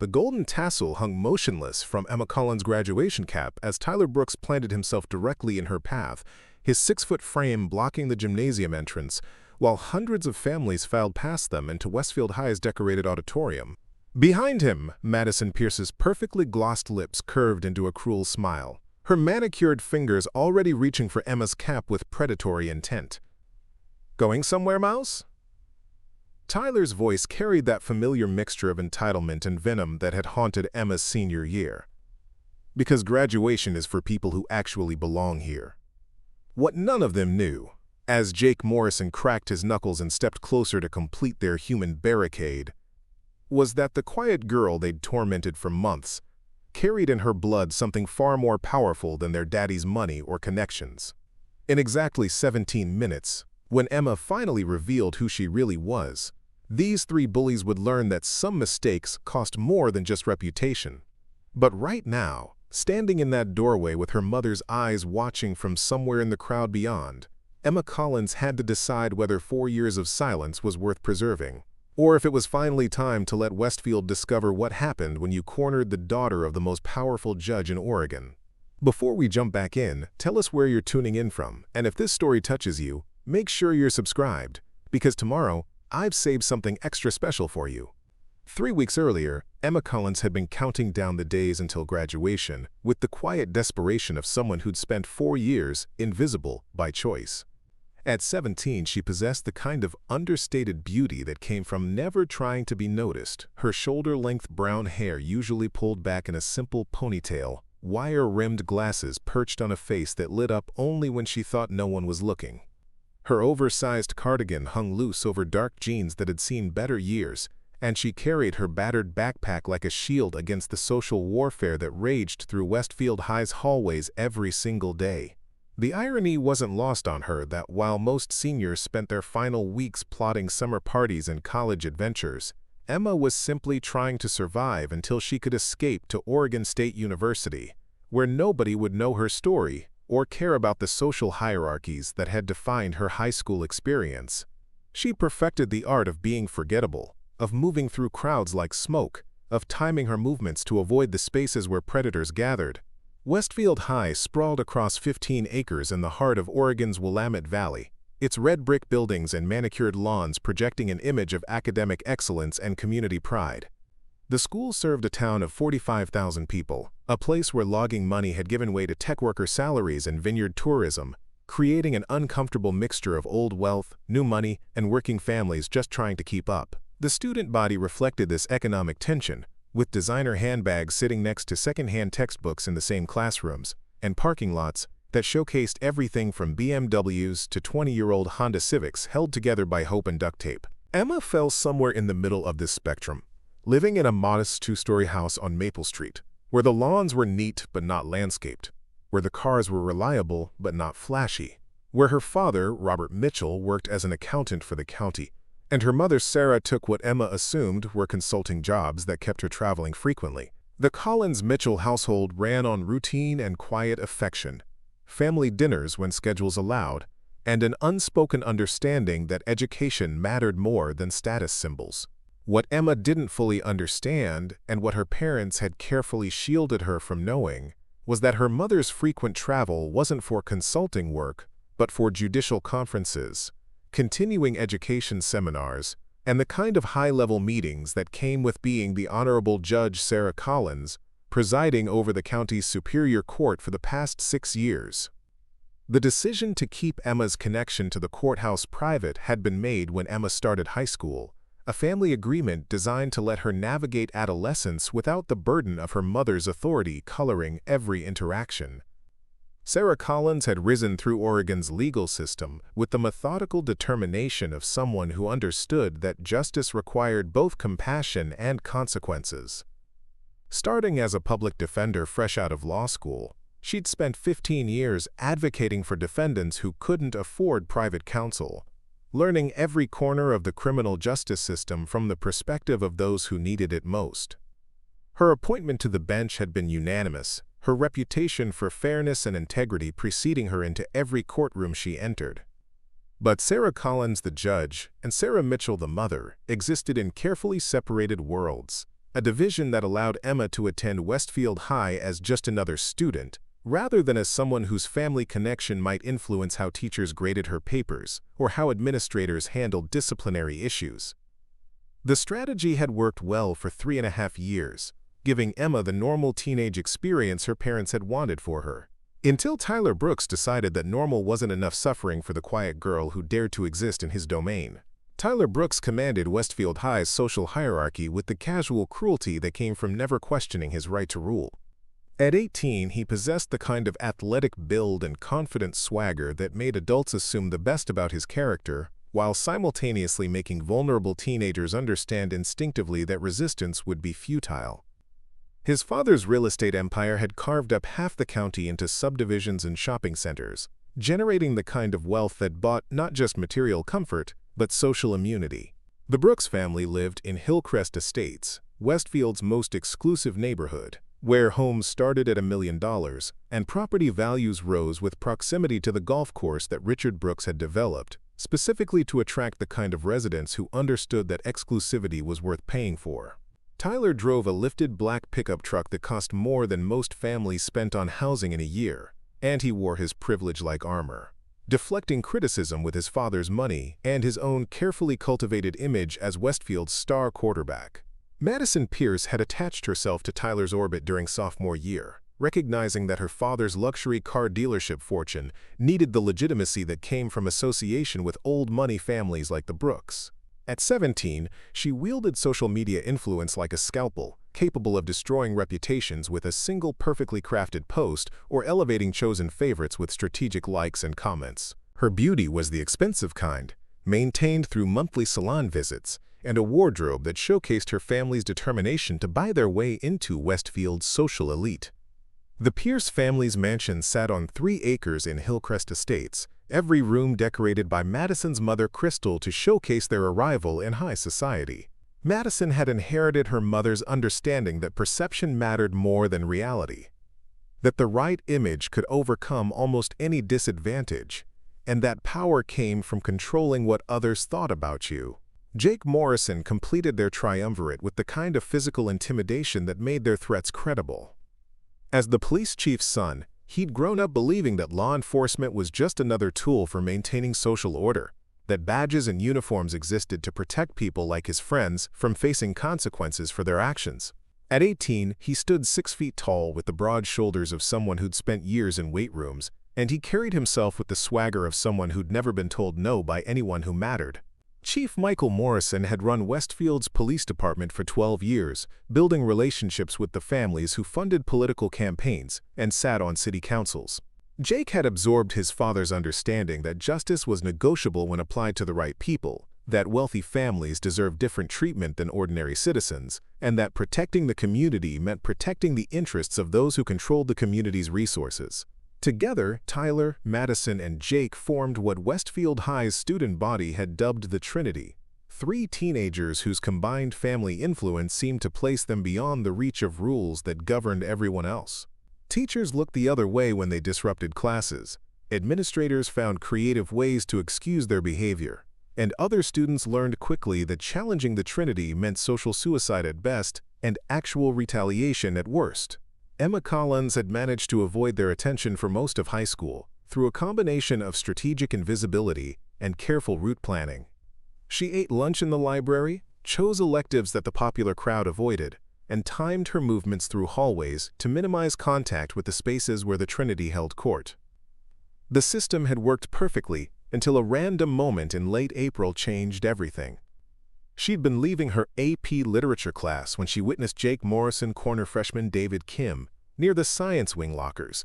The golden tassel hung motionless from Emma Collins' graduation cap as Tyler Brooks planted himself directly in her path, his 6-foot frame blocking the gymnasium entrance, while hundreds of families filed past them into Westfield High's decorated auditorium. Behind him, Madison Pierce's perfectly glossed lips curved into a cruel smile, her manicured fingers already reaching for Emma's cap with predatory intent. "Going somewhere, Mouse?" Tyler's voice carried that familiar mixture of entitlement and venom that had haunted Emma's senior year. Because graduation is for people who actually belong here. What none of them knew, as Jake Morrison cracked his knuckles and stepped closer to complete their human barricade, was that the quiet girl they'd tormented for months carried in her blood something far more powerful than their daddy's money or connections. In exactly 17 minutes, when Emma finally revealed who she really was, these 3 bullies would learn that some mistakes cost more than just reputation. But right now, standing in that doorway with her mother's eyes watching from somewhere in the crowd beyond, Emma Collins had to decide whether 4 years of silence was worth preserving, or if it was finally time to let Westfield discover what happened when you cornered the daughter of the most powerful judge in Oregon. Before we jump back in, tell us where you're tuning in from, and if this story touches you, make sure you're subscribed, because tomorrow, I've saved something extra special for you. 3 weeks earlier, Emma Collins had been counting down the days until graduation with the quiet desperation of someone who'd spent 4 years invisible by choice. At 17, she possessed the kind of understated beauty that came from never trying to be noticed, her shoulder-length brown hair usually pulled back in a simple ponytail, wire-rimmed glasses perched on a face that lit up only when she thought no one was looking. Her oversized cardigan hung loose over dark jeans that had seen better years, and she carried her battered backpack like a shield against the social warfare that raged through Westfield High's hallways every single day. The irony wasn't lost on her that while most seniors spent their final weeks plotting summer parties and college adventures, Emma was simply trying to survive until she could escape to Oregon State University, where nobody would know her story or care about the social hierarchies that had defined her high school experience. She perfected the art of being forgettable, of moving through crowds like smoke, of timing her movements to avoid the spaces where predators gathered. Westfield High sprawled across 15 acres in the heart of Oregon's Willamette Valley, its red brick buildings and manicured lawns projecting an image of academic excellence and community pride. The school served a town of 45,000 people, a place where logging money had given way to tech worker salaries and vineyard tourism, creating an uncomfortable mixture of old wealth, new money, and working families just trying to keep up. The student body reflected this economic tension, with designer handbags sitting next to secondhand textbooks in the same classrooms, and parking lots that showcased everything from BMWs to 20-year-old Honda Civics held together by hope and duct tape. Emma fell somewhere in the middle of this spectrum, living in a modest 2-story house on Maple Street, where the lawns were neat but not landscaped, where the cars were reliable but not flashy, where her father, Robert Mitchell, worked as an accountant for the county, and her mother, Sarah, took what Emma assumed were consulting jobs that kept her traveling frequently. The Collins-Mitchell household ran on routine and quiet affection, family dinners when schedules allowed, and an unspoken understanding that education mattered more than status symbols. What Emma didn't fully understand, and what her parents had carefully shielded her from knowing, was that her mother's frequent travel wasn't for consulting work, but for judicial conferences, continuing education seminars, and the kind of high-level meetings that came with being the Honorable Judge Sarah Collins, presiding over the county's Superior Court for the past 6 years. The decision to keep Emma's connection to the courthouse private had been made when Emma started high school, a family agreement designed to let her navigate adolescence without the burden of her mother's authority coloring every interaction. Sarah Collins had risen through Oregon's legal system with the methodical determination of someone who understood that justice required both compassion and consequences. Starting as a public defender fresh out of law school, she'd spent 15 years advocating for defendants who couldn't afford private counsel, learning every corner of the criminal justice system from the perspective of those who needed it most. Her appointment to the bench had been unanimous, her reputation for fairness and integrity preceding her into every courtroom she entered. But Sarah Collins, the judge, and Sarah Mitchell, the mother, existed in carefully separated worlds. a division that allowed Emma to attend Westfield High as just another student, rather than as someone whose family connection might influence how teachers graded her papers or how administrators handled disciplinary issues. The strategy had worked well for 3.5 years, giving Emma the normal teenage experience her parents had wanted for her. Until Tyler Brooks decided that normal wasn't enough suffering for the quiet girl who dared to exist in his domain. Tyler Brooks commanded Westfield High's social hierarchy with the casual cruelty that came from never questioning his right to rule. At 18, he possessed the kind of athletic build and confident swagger that made adults assume the best about his character, while simultaneously making vulnerable teenagers understand instinctively that resistance would be futile. His father's real estate empire had carved up half the county into subdivisions and shopping centers, generating the kind of wealth that bought not just material comfort, but social immunity. The Brooks family lived in Hillcrest Estates, Westfield's most exclusive neighborhood, where homes started at $1 million, and property values rose with proximity to the golf course that Richard Brooks had developed, specifically to attract the kind of residents who understood that exclusivity was worth paying for. Tyler drove a lifted black pickup truck that cost more than most families spent on housing in a year, and he wore his privilege-like armor, deflecting criticism with his father's money and his own carefully cultivated image as Westfield's star quarterback. Madison Pierce had attached herself to Tyler's orbit during sophomore year, recognizing that her father's luxury car dealership fortune needed the legitimacy that came from association with old-money families like the Brooks. At 17, she wielded social media influence like a scalpel, capable of destroying reputations with a single perfectly crafted post or elevating chosen favorites with strategic likes and comments. Her beauty was the expensive kind, maintained through monthly salon visits, and a wardrobe that showcased her family's determination to buy their way into Westfield's social elite. The Pierce family's mansion sat on 3 acres in Hillcrest Estates, every room decorated by Madison's mother Crystal to showcase their arrival in high society. Madison had inherited her mother's understanding that perception mattered more than reality, that the right image could overcome almost any disadvantage, and that power came from controlling what others thought about you. Jake Morrison completed their triumvirate with the kind of physical intimidation that made their threats credible. As the police chief's son, he'd grown up believing that law enforcement was just another tool for maintaining social order, that badges and uniforms existed to protect people like his friends from facing consequences for their actions. At 18, he stood 6 feet tall with the broad shoulders of someone who'd spent years in weight rooms, and he carried himself with the swagger of someone who'd never been told no by anyone who mattered. Chief Michael Morrison had run Westfield's police department for 12 years, building relationships with the families who funded political campaigns and sat on city councils. Jake had absorbed his father's understanding that justice was negotiable when applied to the right people, that wealthy families deserved different treatment than ordinary citizens, and that protecting the community meant protecting the interests of those who controlled the community's resources. Together, Tyler, Madison, and Jake formed what Westfield High's student body had dubbed the Trinity, 3 teenagers whose combined family influence seemed to place them beyond the reach of rules that governed everyone else. Teachers looked the other way when they disrupted classes. Administrators found creative ways to excuse their behavior, and other students learned quickly that challenging the Trinity meant social suicide at best and actual retaliation at worst. Emma Collins had managed to avoid their attention for most of high school through a combination of strategic invisibility and careful route planning. She ate lunch in the library, chose electives that the popular crowd avoided, and timed her movements through hallways to minimize contact with the spaces where the Trinity held court. The system had worked perfectly until a random moment in late April changed everything. She'd been leaving her AP literature class when she witnessed Jake Morrison corner freshman David Kim near the science wing lockers,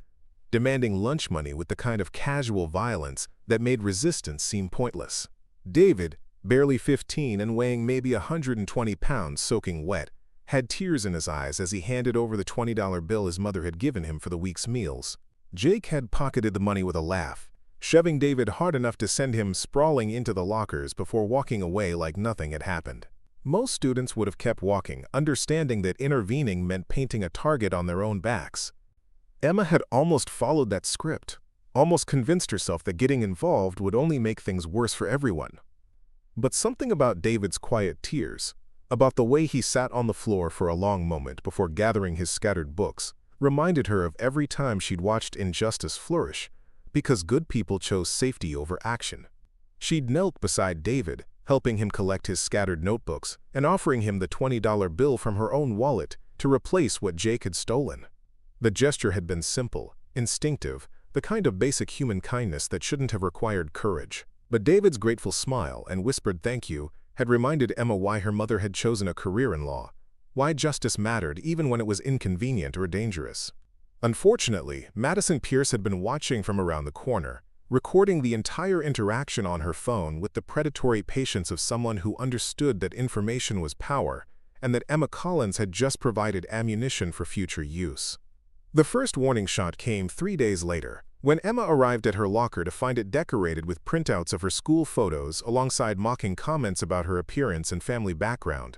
demanding lunch money with the kind of casual violence that made resistance seem pointless. David, barely 15 and weighing maybe 120 pounds soaking wet, had tears in his eyes as he handed over the $20 bill his mother had given him for the week's meals. Jake had pocketed the money with a laugh, shoving David hard enough to send him sprawling into the lockers before walking away like nothing had happened. Most students would have kept walking, understanding that intervening meant painting a target on their own backs. Emma had almost followed that script, almost convinced herself that getting involved would only make things worse for everyone. But something about David's quiet tears, about the way he sat on the floor for a long moment before gathering his scattered books, reminded her of every time she'd watched injustice flourish, because good people chose safety over action. She'd knelt beside David, helping him collect his scattered notebooks and offering him the $20 bill from her own wallet to replace what Jake had stolen. The gesture had been simple, instinctive, the kind of basic human kindness that shouldn't have required courage. But David's grateful smile and whispered thank you had reminded Emma why her mother had chosen a career in law, why justice mattered even when it was inconvenient or dangerous. Unfortunately, Madison Pierce had been watching from around the corner, recording the entire interaction on her phone with the predatory patience of someone who understood that information was power and that Emma Collins had just provided ammunition for future use. The first warning shot came 3 days later, when Emma arrived at her locker to find it decorated with printouts of her school photos alongside mocking comments about her appearance and family background.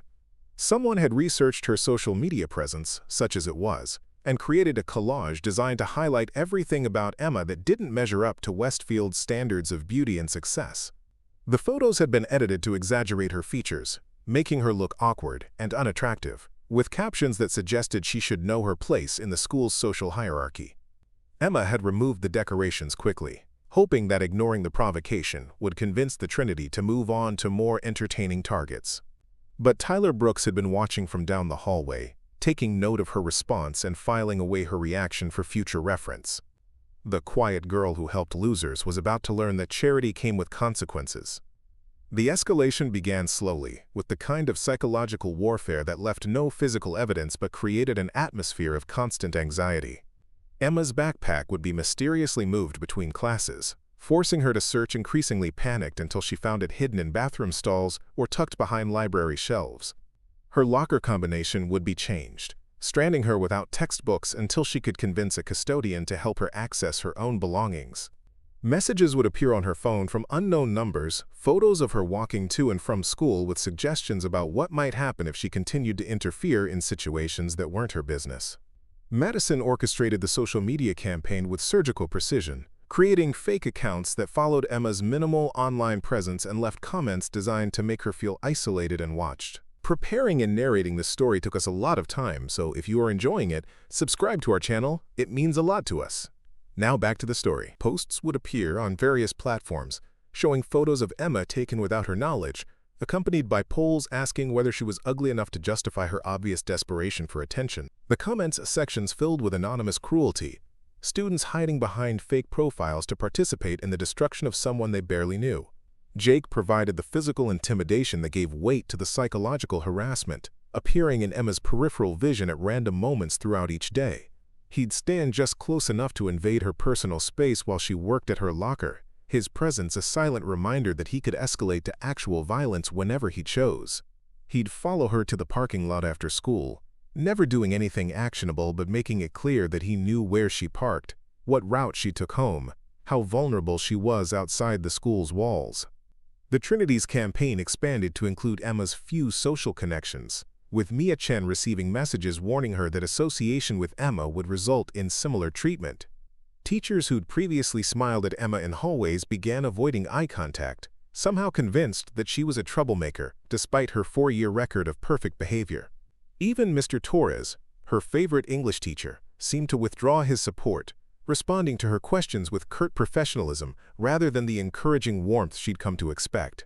Someone had researched her social media presence, such as it was, and created a collage designed to highlight everything about Emma that didn't measure up to Westfield's standards of beauty and success. The photos had been edited to exaggerate her features, making her look awkward and unattractive, with captions that suggested she should know her place in the school's social hierarchy. Emma had removed the decorations quickly, hoping that ignoring the provocation would convince the Trinity to move on to more entertaining targets. But Tyler Brooks had been watching from down the hallway, taking note of her response and filing away her reaction for future reference. The quiet girl who helped losers was about to learn that charity came with consequences. The escalation began slowly, with the kind of psychological warfare that left no physical evidence but created an atmosphere of constant anxiety. Emma's backpack would be mysteriously moved between classes, forcing her to search increasingly panicked until she found it hidden in bathroom stalls or tucked behind library shelves. Her locker combination would be changed, stranding her without textbooks until she could convince a custodian to help her access her own belongings. Messages would appear on her phone from unknown numbers, photos of her walking to and from school with suggestions about what might happen if she continued to interfere in situations that weren't her business. Madison orchestrated the social media campaign with surgical precision, creating fake accounts that followed Emma's minimal online presence and left comments designed to make her feel isolated and watched. Preparing and narrating this story took us a lot of time, so if you are enjoying it, subscribe to our channel. It means a lot to us. Now back to the story. Posts would appear on various platforms, showing photos of Emma taken without her knowledge, accompanied by polls asking whether she was ugly enough to justify her obvious desperation for attention. The comments sections filled with anonymous cruelty, students hiding behind fake profiles to participate in the destruction of someone they barely knew. Jake provided the physical intimidation that gave weight to the psychological harassment, appearing in Emma's peripheral vision at random moments throughout each day. He'd stand just close enough to invade her personal space while she worked at her locker, his presence a silent reminder that he could escalate to actual violence whenever he chose. He'd follow her to the parking lot after school, never doing anything actionable but making it clear that he knew where she parked, what route she took home, how vulnerable she was outside the school's walls. The Trinity's campaign expanded to include Emma's few social connections, with Mia Chen receiving messages warning her that association with Emma would result in similar treatment. Teachers who'd previously smiled at Emma in hallways began avoiding eye contact, somehow convinced that she was a troublemaker despite her 4-year record of perfect behavior. Even Mr. Torres, her favorite English teacher, seemed to withdraw his support, responding to her questions with curt professionalism rather than the encouraging warmth she'd come to expect.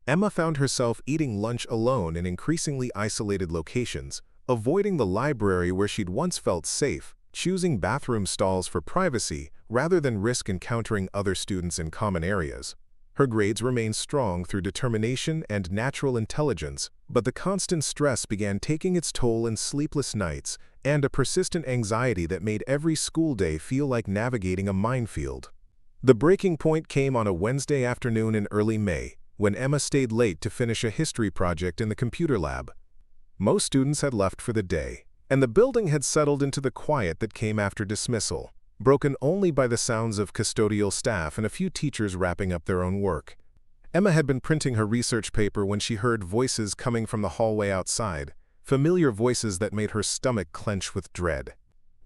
Emma found herself eating lunch alone in increasingly isolated locations, avoiding the library where she'd once felt safe, choosing bathroom stalls for privacy rather than risk encountering other students in common areas. Her grades remained strong through determination and natural intelligence, but the constant stress began taking its toll in sleepless nights and a persistent anxiety that made every school day feel like navigating a minefield. The breaking point came on a Wednesday afternoon in early May, when Emma stayed late to finish a history project in the computer lab. Most students had left for the day, and the building had settled into the quiet that came after dismissal, broken only by the sounds of custodial staff and a few teachers wrapping up their own work. Emma had been printing her research paper when she heard voices coming from the hallway outside, familiar voices that made her stomach clench with dread.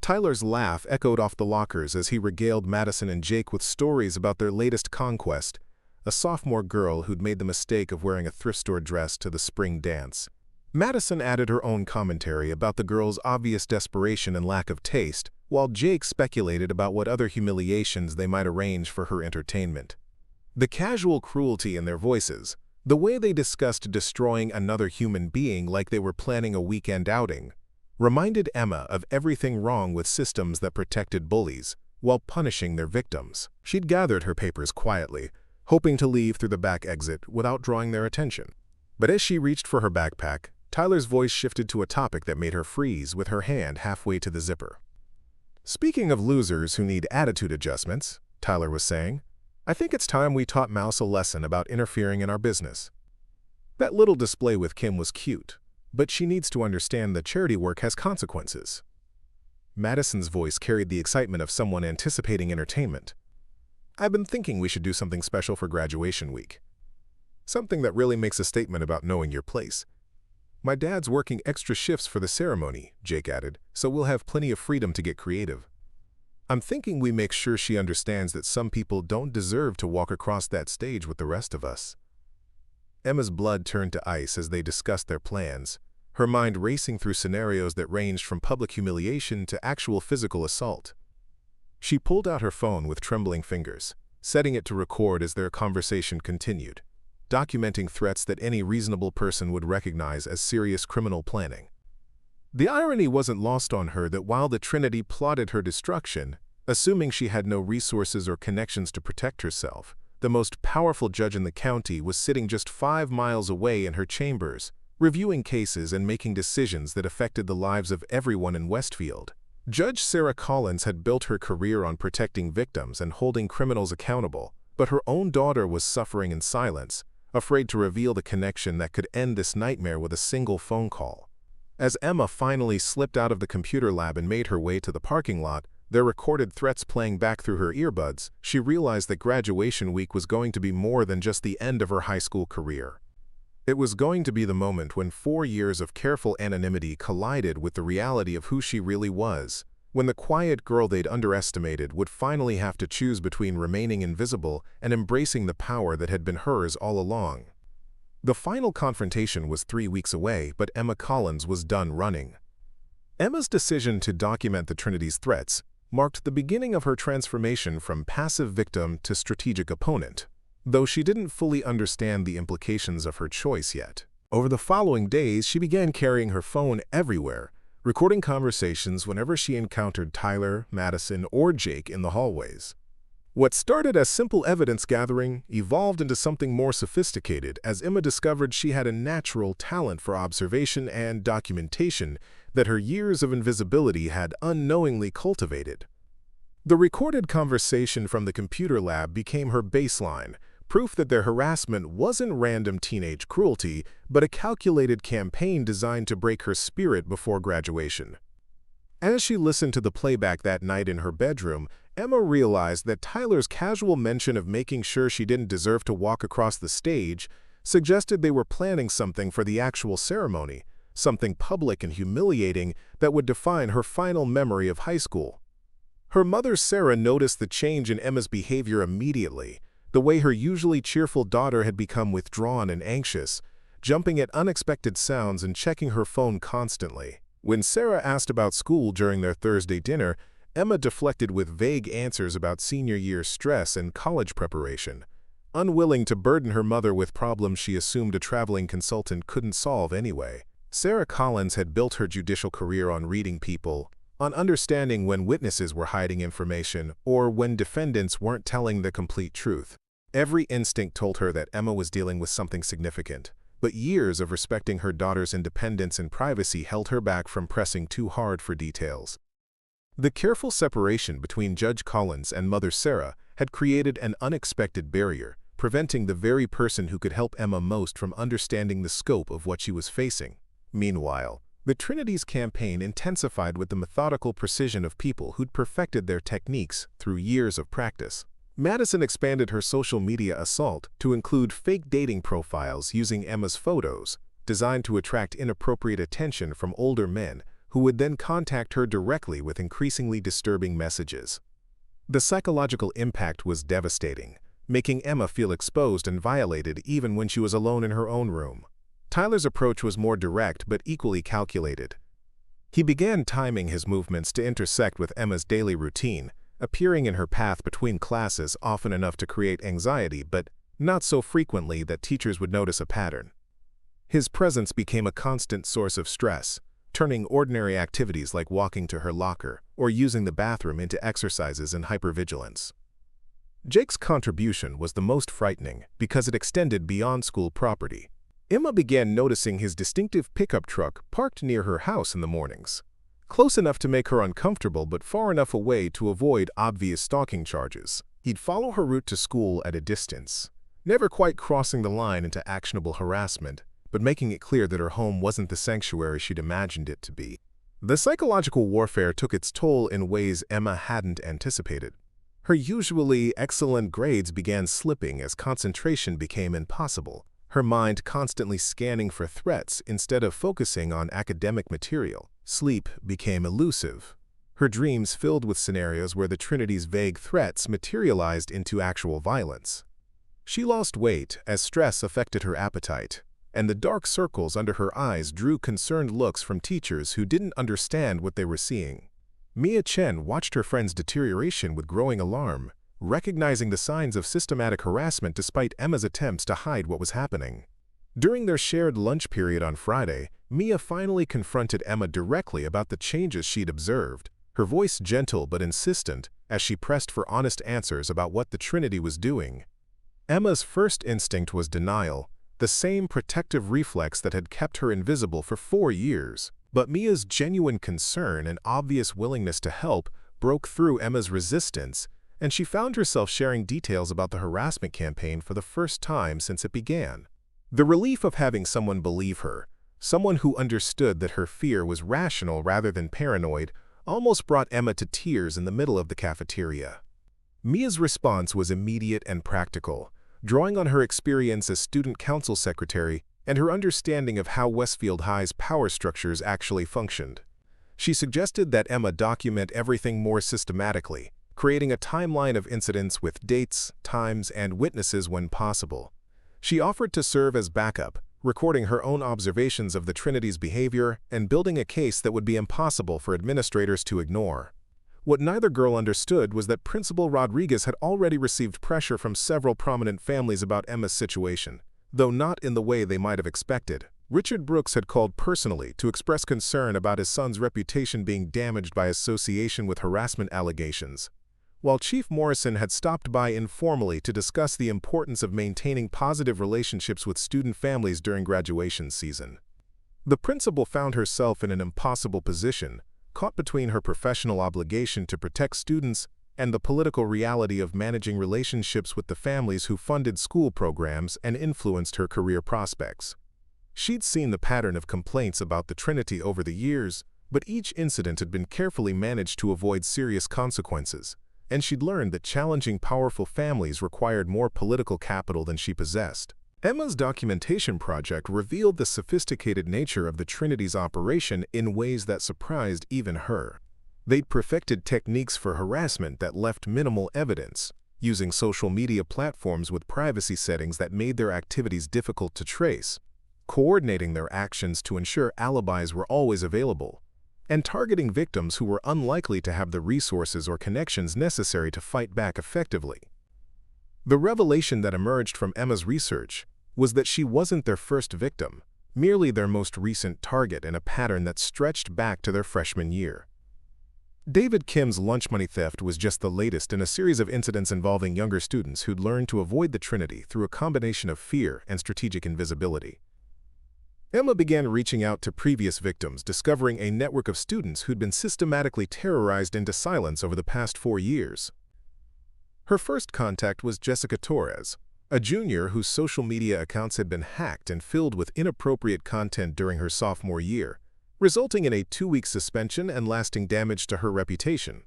Tyler's laugh echoed off the lockers as he regaled Madison and Jake with stories about their latest conquest, a sophomore girl who'd made the mistake of wearing a thrift store dress to the spring dance. Madison added her own commentary about the girl's obvious desperation and lack of taste, while Jake speculated about what other humiliations they might arrange for her entertainment. The casual cruelty in their voices, the way they discussed destroying another human being like they were planning a weekend outing, reminded Emma of everything wrong with systems that protected bullies while punishing their victims. She'd gathered her papers quietly, hoping to leave through the back exit without drawing their attention. But as she reached for her backpack, Tyler's voice shifted to a topic that made her freeze with her hand halfway to the zipper. "Speaking of losers who need attitude adjustments," Tyler was saying, "I think it's time we taught Mouse a lesson about interfering in our business. That little display with Kim was cute, but she needs to understand that charity work has consequences." Madison's voice carried the excitement of someone anticipating entertainment. "I've been thinking we should do something special for graduation week. Something that really makes a statement about knowing your place. My dad's working extra shifts for the ceremony," Jake added, "so we'll have plenty of freedom to get creative. I'm thinking we make sure she understands that some people don't deserve to walk across that stage with the rest of us." Emma's blood turned to ice as they discussed their plans, her mind racing through scenarios that ranged from public humiliation to actual physical assault. She pulled out her phone with trembling fingers, setting it to record as their conversation continued, documenting threats that any reasonable person would recognize as serious criminal planning. The irony wasn't lost on her that while the Trinity plotted her destruction, assuming she had no resources or connections to protect herself, the most powerful judge in the county was sitting just 5 miles away in her chambers, reviewing cases and making decisions that affected the lives of everyone in Westfield. Judge Sarah Collins had built her career on protecting victims and holding criminals accountable, but her own daughter was suffering in silence, afraid to reveal the connection that could end this nightmare with a single phone call. As Emma finally slipped out of the computer lab and made her way to the parking lot, their recorded threats playing back through her earbuds, she realized that graduation week was going to be more than just the end of her high school career. It was going to be the moment when 4 years of careful anonymity collided with the reality of who she really was, when the quiet girl they'd underestimated would finally have to choose between remaining invisible and embracing the power that had been hers all along. The final confrontation was 3 weeks away, but Emma Collins was done running. Emma's decision to document the Trinity's threats marked the beginning of her transformation from passive victim to strategic opponent, though she didn't fully understand the implications of her choice yet. Over the following days, she began carrying her phone everywhere, recording conversations whenever she encountered Tyler, Madison, or Jake in the hallways. What started as simple evidence gathering evolved into something more sophisticated as Emma discovered she had a natural talent for observation and documentation that her years of invisibility had unknowingly cultivated. The recorded conversation from the computer lab became her baseline, proof that their harassment wasn't random teenage cruelty, but a calculated campaign designed to break her spirit before graduation. As she listened to the playback that night in her bedroom, Emma realized that Tyler's casual mention of making sure she didn't deserve to walk across the stage suggested they were planning something for the actual ceremony, something public and humiliating that would define her final memory of high school. Her mother, Sarah, noticed the change in Emma's behavior immediately, the way her usually cheerful daughter had become withdrawn and anxious, jumping at unexpected sounds and checking her phone constantly. When Sarah asked about school during their Thursday dinner, Emma deflected with vague answers about senior year stress and college preparation, unwilling to burden her mother with problems she assumed a traveling consultant couldn't solve anyway. Sarah Collins had built her judicial career on reading people, on understanding when witnesses were hiding information or when defendants weren't telling the complete truth. Every instinct told her that Emma was dealing with something significant, but years of respecting her daughter's independence and privacy held her back from pressing too hard for details. The careful separation between Judge Collins and Mother Sarah had created an unexpected barrier, preventing the very person who could help Emma most from understanding the scope of what she was facing. Meanwhile, the Trinity's campaign intensified with the methodical precision of people who'd perfected their techniques through years of practice. Madison expanded her social media assault to include fake dating profiles using Emma's photos, designed to attract inappropriate attention from older men who would then contact her directly with increasingly disturbing messages. The psychological impact was devastating, making Emma feel exposed and violated even when she was alone in her own room. Tyler's approach was more direct but equally calculated. He began timing his movements to intersect with Emma's daily routine, appearing in her path between classes often enough to create anxiety but not so frequently that teachers would notice a pattern. His presence became a constant source of stress, turning ordinary activities like walking to her locker or using the bathroom into exercises in hypervigilance. Jake's contribution was the most frightening because it extended beyond school property. Emma began noticing his distinctive pickup truck parked near her house in the mornings, close enough to make her uncomfortable but far enough away to avoid obvious stalking charges. He'd follow her route to school at a distance, never quite crossing the line into actionable harassment, but making it clear that her home wasn't the sanctuary she'd imagined it to be. The psychological warfare took its toll in ways Emma hadn't anticipated. Her usually excellent grades began slipping as concentration became impossible, her mind constantly scanning for threats instead of focusing on academic material. Sleep became elusive, her dreams filled with scenarios where the Trinity's vague threats materialized into actual violence. She lost weight as stress affected her appetite, and the dark circles under her eyes drew concerned looks from teachers who didn't understand what they were seeing. Mia Chen watched her friend's deterioration with growing alarm, recognizing the signs of systematic harassment despite Emma's attempts to hide what was happening. During their shared lunch period on Friday, Mia finally confronted Emma directly about the changes she'd observed, her voice gentle but insistent as she pressed for honest answers about what the Trinity was doing. Emma's first instinct was denial, the same protective reflex that had kept her invisible for 4 years. But Mia's genuine concern and obvious willingness to help broke through Emma's resistance, and she found herself sharing details about the harassment campaign for the first time since it began. The relief of having someone believe her, someone who understood that her fear was rational rather than paranoid, almost brought Emma to tears in the middle of the cafeteria. Mia's response was immediate and practical, drawing on her experience as student council secretary and her understanding of how Westfield High's power structures actually functioned. She suggested that Emma document everything more systematically, creating a timeline of incidents with dates, times, and witnesses when possible. She offered to serve as backup, recording her own observations of the Trinity's behavior and building a case that would be impossible for administrators to ignore. What neither girl understood was that Principal Rodriguez had already received pressure from several prominent families about Emma's situation, though not in the way they might have expected. Richard Brooks had called personally to express concern about his son's reputation being damaged by association with harassment allegations, while Chief Morrison had stopped by informally to discuss the importance of maintaining positive relationships with student families during graduation season. The principal found herself in an impossible position, caught between her professional obligation to protect students and the political reality of managing relationships with the families who funded school programs and influenced her career prospects. She'd seen the pattern of complaints about the Trinity over the years, but each incident had been carefully managed to avoid serious consequences, and she'd learned that challenging powerful families required more political capital than she possessed. Emma's documentation project revealed the sophisticated nature of the Trinity's operation in ways that surprised even her. They'd perfected techniques for harassment that left minimal evidence, using social media platforms with privacy settings that made their activities difficult to trace, coordinating their actions to ensure alibis were always available, and targeting victims who were unlikely to have the resources or connections necessary to fight back effectively. The revelation that emerged from Emma's research was that she wasn't their first victim, merely their most recent target in a pattern that stretched back to their freshman year. David Kim's lunch money theft was just the latest in a series of incidents involving younger students who'd learned to avoid the Trinity through a combination of fear and strategic invisibility. Emma began reaching out to previous victims, discovering a network of students who'd been systematically terrorized into silence over the past 4 years. Her first contact was Jessica Torres, a junior whose social media accounts had been hacked and filled with inappropriate content during her sophomore year, resulting in a 2-week suspension and lasting damage to her reputation.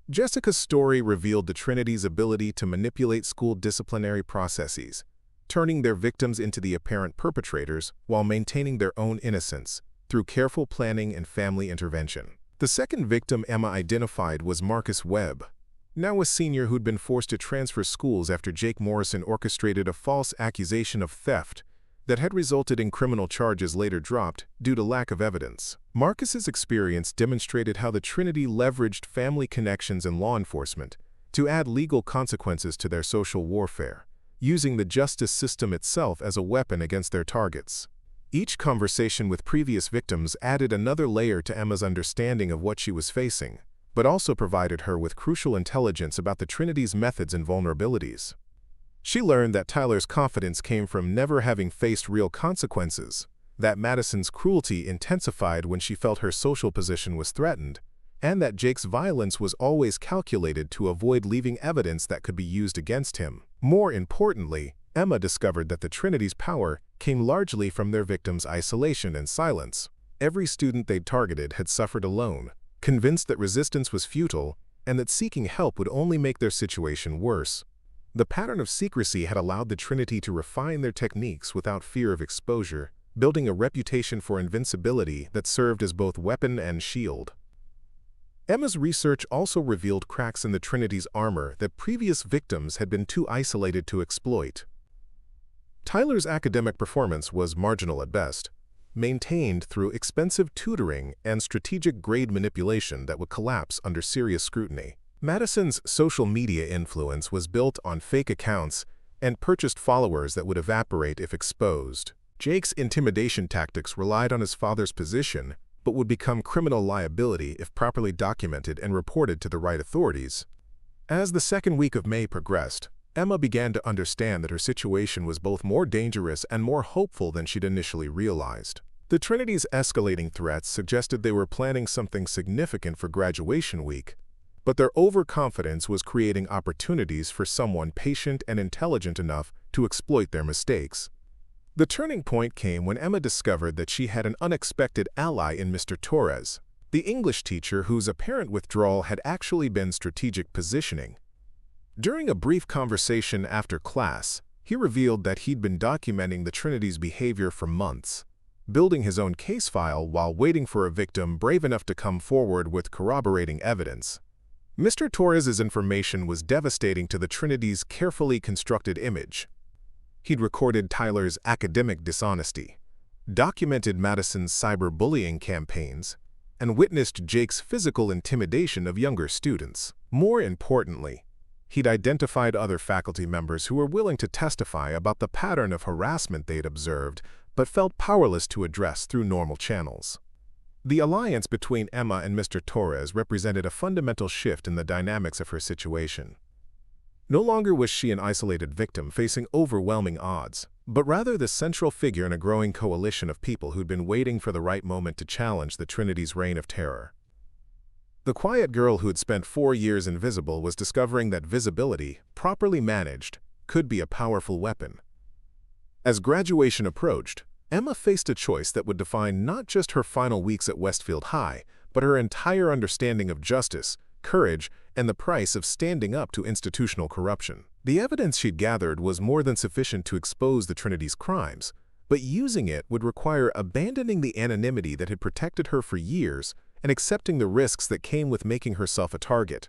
Jessica's story revealed the Trinity's ability to manipulate school disciplinary processes, turning their victims into the apparent perpetrators while maintaining their own innocence through careful planning and family intervention. The second victim Emma identified was Marcus Webb, now a senior who'd been forced to transfer schools after Jake Morrison orchestrated a false accusation of theft that had resulted in criminal charges later dropped due to lack of evidence. Marcus's experience demonstrated how the Trinity leveraged family connections and law enforcement to add legal consequences to their social warfare, using the justice system itself as a weapon against their targets. Each conversation with previous victims added another layer to Emma's understanding of what she was facing, but also provided her with crucial intelligence about the Trinity's methods and vulnerabilities. She learned that Tyler's confidence came from never having faced real consequences, that Madison's cruelty intensified when she felt her social position was threatened, and that Jake's violence was always calculated to avoid leaving evidence that could be used against him. More importantly, Emma discovered that the Trinity's power came largely from their victims' isolation and silence. Every student they'd targeted had suffered alone, convinced that resistance was futile and that seeking help would only make their situation worse. The pattern of secrecy had allowed the Trinity to refine their techniques without fear of exposure, building a reputation for invincibility that served as both weapon and shield. Emma's research also revealed cracks in the Trinity's armor that previous victims had been too isolated to exploit. Tyler's academic performance was marginal at best, maintained through expensive tutoring and strategic grade manipulation that would collapse under serious scrutiny. Madison's social media influence was built on fake accounts and purchased followers that would evaporate if exposed. Jake's intimidation tactics relied on his father's position, but would become criminal liability if properly documented and reported to the right authorities. As the second week of May progressed, Emma began to understand that her situation was both more dangerous and more hopeful than she'd initially realized. The Trinity's escalating threats suggested they were planning something significant for graduation week, but their overconfidence was creating opportunities for someone patient and intelligent enough to exploit their mistakes. The turning point came when Emma discovered that she had an unexpected ally in Mr. Torres, the English teacher whose apparent withdrawal had actually been strategic positioning. During a brief conversation after class, he revealed that he'd been documenting the Trinity's behavior for months, building his own case file while waiting for a victim brave enough to come forward with corroborating evidence. Mr. Torres's information was devastating to the Trinity's carefully constructed image. He'd recorded Tyler's academic dishonesty, documented Madison's cyberbullying campaigns, and witnessed Jake's physical intimidation of younger students. More importantly, he'd identified other faculty members who were willing to testify about the pattern of harassment they'd observed but felt powerless to address through normal channels. The alliance between Emma and Mr. Torres represented a fundamental shift in the dynamics of her situation. No longer was she an isolated victim facing overwhelming odds, but rather the central figure in a growing coalition of people who'd been waiting for the right moment to challenge the Trinity's reign of terror. The quiet girl who had spent 4 years invisible was discovering that visibility, properly managed, could be a powerful weapon. As graduation approached, Emma faced a choice that would define not just her final weeks at Westfield High, but her entire understanding of justice, courage, and the price of standing up to institutional corruption. The evidence she'd gathered was more than sufficient to expose the Trinity's crimes, but using it would require abandoning the anonymity that had protected her for years and accepting the risks that came with making herself a target.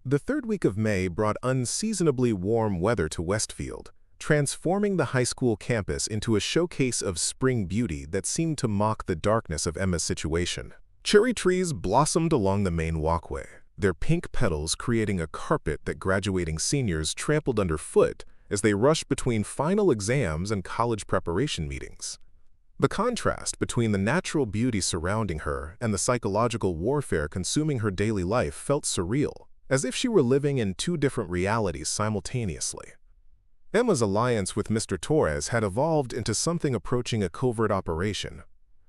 The third week of May brought unseasonably warm weather to Westfield, transforming the high school campus into a showcase of spring beauty that seemed to mock the darkness of Emma's situation. Cherry trees blossomed along the main walkway, their pink petals creating a carpet that graduating seniors trampled underfoot as they rushed between final exams and college preparation meetings. The contrast between the natural beauty surrounding her and the psychological warfare consuming her daily life felt surreal, as if she were living in two different realities simultaneously. Emma's alliance with Mr. Torres had evolved into something approaching a covert operation,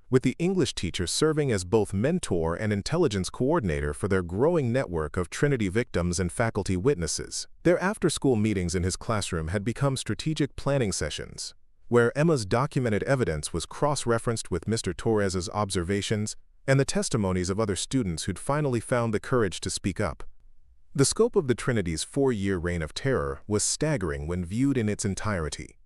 with the English teacher serving as both mentor and intelligence coordinator for their growing network of Trinity victims and faculty witnesses. Their after-school meetings in his classroom had become strategic planning sessions, where Emma's documented evidence was cross-referenced with Mr. Torres's observations and the testimonies of other students who'd finally found the courage to speak up. The scope of the Trinity's 4-year reign of terror was staggering when viewed in its entirety.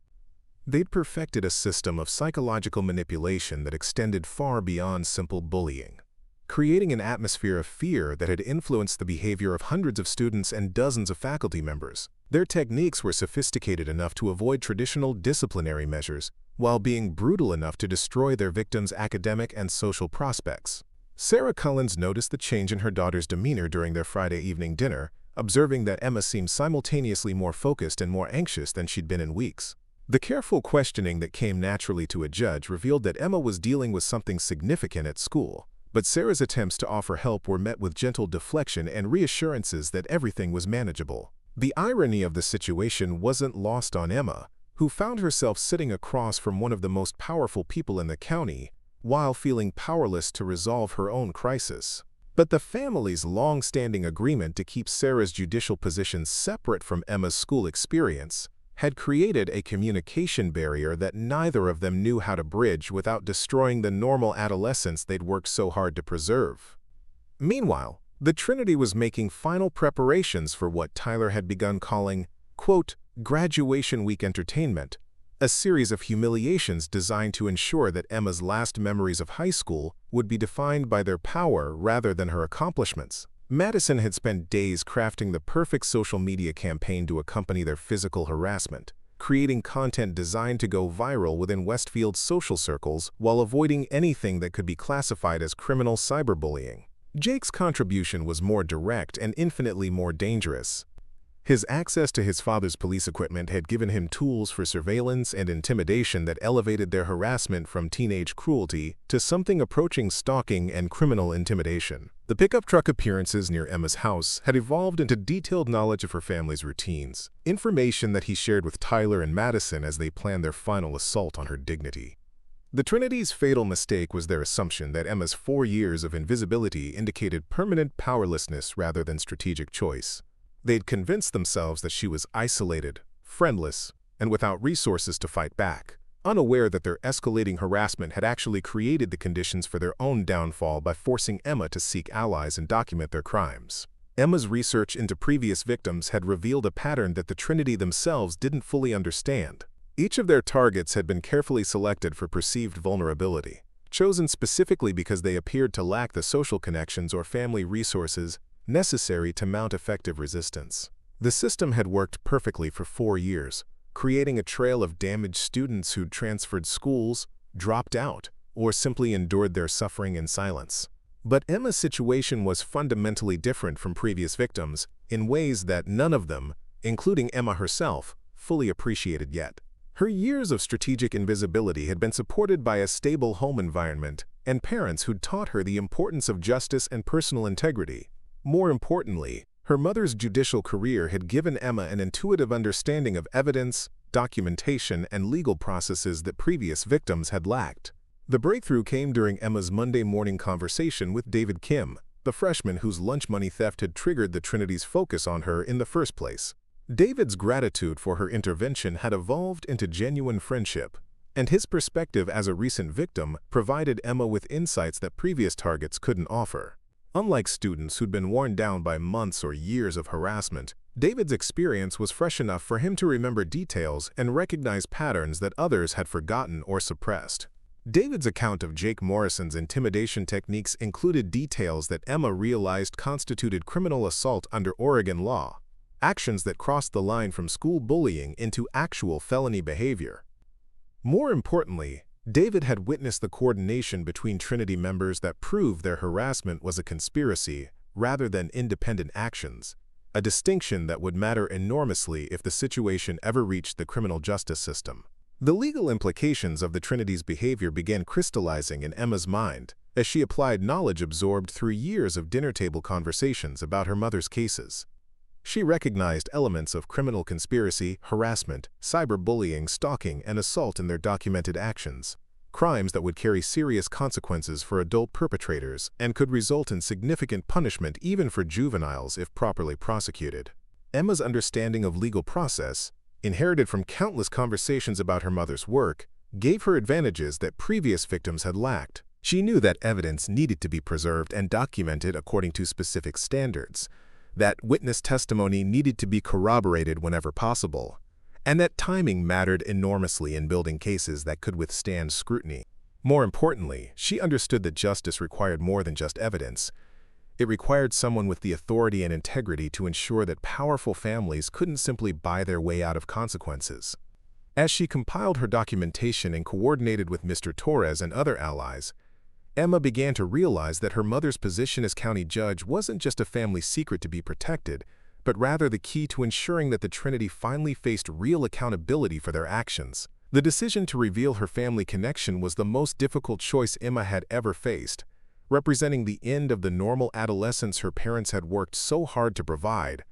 They'd perfected a system of psychological manipulation that extended far beyond simple bullying, creating an atmosphere of fear that had influenced the behavior of hundreds of students and dozens of faculty members. Their techniques were sophisticated enough to avoid traditional disciplinary measures while being brutal enough to destroy their victims' academic and social prospects. Sarah Collins noticed the change in her daughter's demeanor during their Friday evening dinner, observing that Emma seemed simultaneously more focused and more anxious than she'd been in weeks. The careful questioning that came naturally to a judge revealed that Emma was dealing with something significant at school, but Sarah's attempts to offer help were met with gentle deflection and reassurances that everything was manageable. The irony of the situation wasn't lost on Emma, who found herself sitting across from one of the most powerful people in the county, while feeling powerless to resolve her own crisis. But the family's long-standing agreement to keep Sarah's judicial position separate from Emma's school experience had created a communication barrier that neither of them knew how to bridge without destroying the normal adolescence they'd worked so hard to preserve. Meanwhile, the Trinity was making final preparations for what Tyler had begun calling, quote, graduation week entertainment, a series of humiliations designed to ensure that Emma's last memories of high school would be defined by their power rather than her accomplishments. Madison had spent days crafting the perfect social media campaign to accompany their physical harassment, creating content designed to go viral within Westfield's social circles while avoiding anything that could be classified as criminal cyberbullying. Jake's contribution was more direct and infinitely more dangerous. His access to his father's police equipment had given him tools for surveillance and intimidation that elevated their harassment from teenage cruelty to something approaching stalking and criminal intimidation. The pickup truck appearances near Emma's house had evolved into detailed knowledge of her family's routines, information that he shared with Tyler and Madison as they planned their final assault on her dignity. The Trinity's fatal mistake was their assumption that Emma's 4 years of invisibility indicated permanent powerlessness rather than strategic choice. They'd convinced themselves that she was isolated, friendless, and without resources to fight back, unaware that their escalating harassment had actually created the conditions for their own downfall by forcing Emma to seek allies and document their crimes. Emma's research into previous victims had revealed a pattern that the Trinity themselves didn't fully understand. Each of their targets had been carefully selected for perceived vulnerability, chosen specifically because they appeared to lack the social connections or family resources necessary to mount effective resistance. The system had worked perfectly for 4 years, creating a trail of damaged students who'd transferred schools, dropped out, or simply endured their suffering in silence. But Emma's situation was fundamentally different from previous victims in ways that none of them, including Emma herself, fully appreciated yet. Her years of strategic invisibility had been supported by a stable home environment and parents who'd taught her the importance of justice and personal integrity. More importantly, her mother's judicial career had given Emma an intuitive understanding of evidence, documentation, and legal processes that previous victims had lacked. The breakthrough came during Emma's Monday morning conversation with David Kim, the freshman whose lunch money theft had triggered the Trinity's focus on her in the first place. David's gratitude for her intervention had evolved into genuine friendship, and his perspective as a recent victim provided Emma with insights that previous targets couldn't offer. Unlike students who'd been worn down by months or years of harassment, David's experience was fresh enough for him to remember details and recognize patterns that others had forgotten or suppressed. David's account of Jake Morrison's intimidation techniques included details that Emma realized constituted criminal assault under Oregon law, actions that crossed the line from school bullying into actual felony behavior. More importantly, David had witnessed the coordination between Trinity members that proved their harassment was a conspiracy rather than independent actions, a distinction that would matter enormously if the situation ever reached the criminal justice system. The legal implications of the Trinity's behavior began crystallizing in Emma's mind as she applied knowledge absorbed through years of dinner table conversations about her mother's cases. She recognized elements of criminal conspiracy, harassment, cyberbullying, stalking, and assault in their documented actions, crimes that would carry serious consequences for adult perpetrators and could result in significant punishment even for juveniles if properly prosecuted. Emma's understanding of legal process, inherited from countless conversations about her mother's work, gave her advantages that previous victims had lacked. She knew that evidence needed to be preserved and documented according to specific standards, that witness testimony needed to be corroborated whenever possible, and that timing mattered enormously in building cases that could withstand scrutiny. More importantly, she understood that justice required more than just evidence. It required someone with the authority and integrity to ensure that powerful families couldn't simply buy their way out of consequences. As she compiled her documentation and coordinated with Mr. Torres and other allies, Emma began to realize that her mother's position as county judge wasn't just a family secret to be protected, but rather the key to ensuring that the Trinity finally faced real accountability for their actions. The decision to reveal her family connection was the most difficult choice Emma had ever faced, representing the end of the normal adolescence her parents had worked so hard to provide,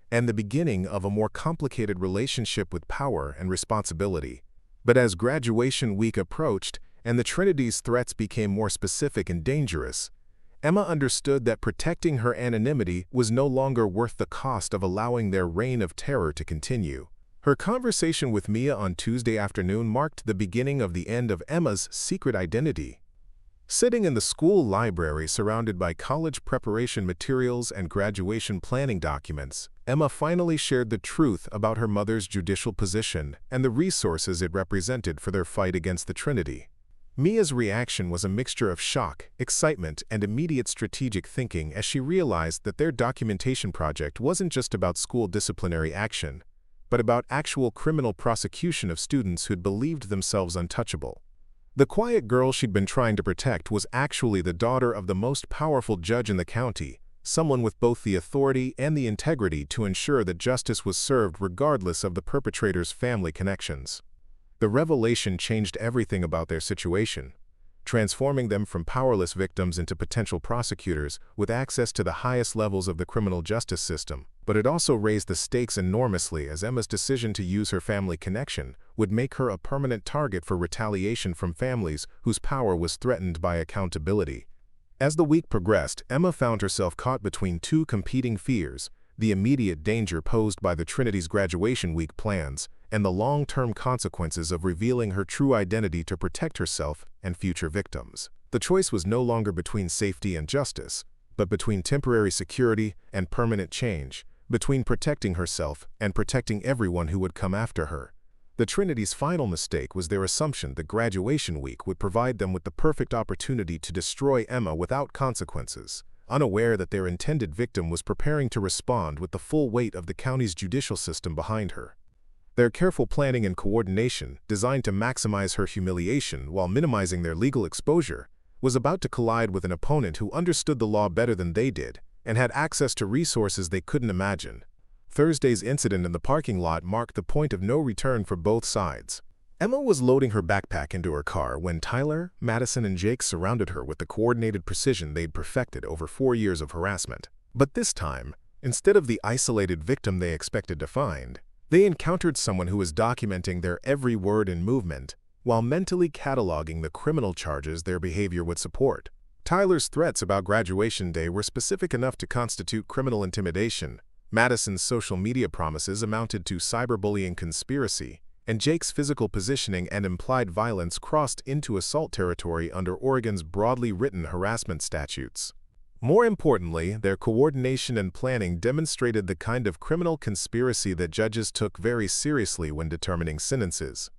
and the beginning of a more complicated relationship with power and responsibility. But as graduation week approached and the Trinity's threats became more specific and dangerous, Emma understood that protecting her anonymity was no longer worth the cost of allowing their reign of terror to continue. Her conversation with Mia on Tuesday afternoon marked the beginning of the end of Emma's secret identity. Sitting in the school library surrounded by college preparation materials and graduation planning documents, Emma finally shared the truth about her mother's judicial position and the resources it represented for their fight against the Trinity. Mia's reaction was a mixture of shock, excitement, and immediate strategic thinking as she realized that their documentation project wasn't just about school disciplinary action, but about actual criminal prosecution of students who'd believed themselves untouchable. The quiet girl she'd been trying to protect was actually the daughter of the most powerful judge in the county, someone with both the authority and the integrity to ensure that justice was served regardless of the perpetrator's family connections. The revelation changed everything about their situation, transforming them from powerless victims into potential prosecutors with access to the highest levels of the criminal justice system. But it also raised the stakes enormously, as Emma's decision to use her family connection would make her a permanent target for retaliation from families whose power was threatened by accountability. As the week progressed, Emma found herself caught between two competing fears: the immediate danger posed by the Trinity's graduation week plans, and the long-term consequences of revealing her true identity to protect herself and future victims. The choice was no longer between safety and justice, but between temporary security and permanent change, between protecting herself and protecting everyone who would come after her. The Trinity's final mistake was their assumption that graduation week would provide them with the perfect opportunity to destroy Emma without consequences, unaware that their intended victim was preparing to respond with the full weight of the county's judicial system behind her. Their careful planning and coordination, designed to maximize her humiliation while minimizing their legal exposure, was about to collide with an opponent who understood the law better than they did and had access to resources they couldn't imagine. Thursday's incident in the parking lot marked the point of no return for both sides. Emma was loading her backpack into her car when Tyler, Madison, and Jake surrounded her with the coordinated precision they'd perfected over 4 years of harassment. But this time, instead of the isolated victim they expected to find, they encountered someone who was documenting their every word and movement, while mentally cataloging the criminal charges their behavior would support. Tyler's threats about graduation day were specific enough to constitute criminal intimidation. Madison's social media promises amounted to cyberbullying conspiracy, and Jake's physical positioning and implied violence crossed into assault territory under Oregon's broadly written harassment statutes. More importantly, their coordination and planning demonstrated the kind of criminal conspiracy that judges took very seriously when determining sentences.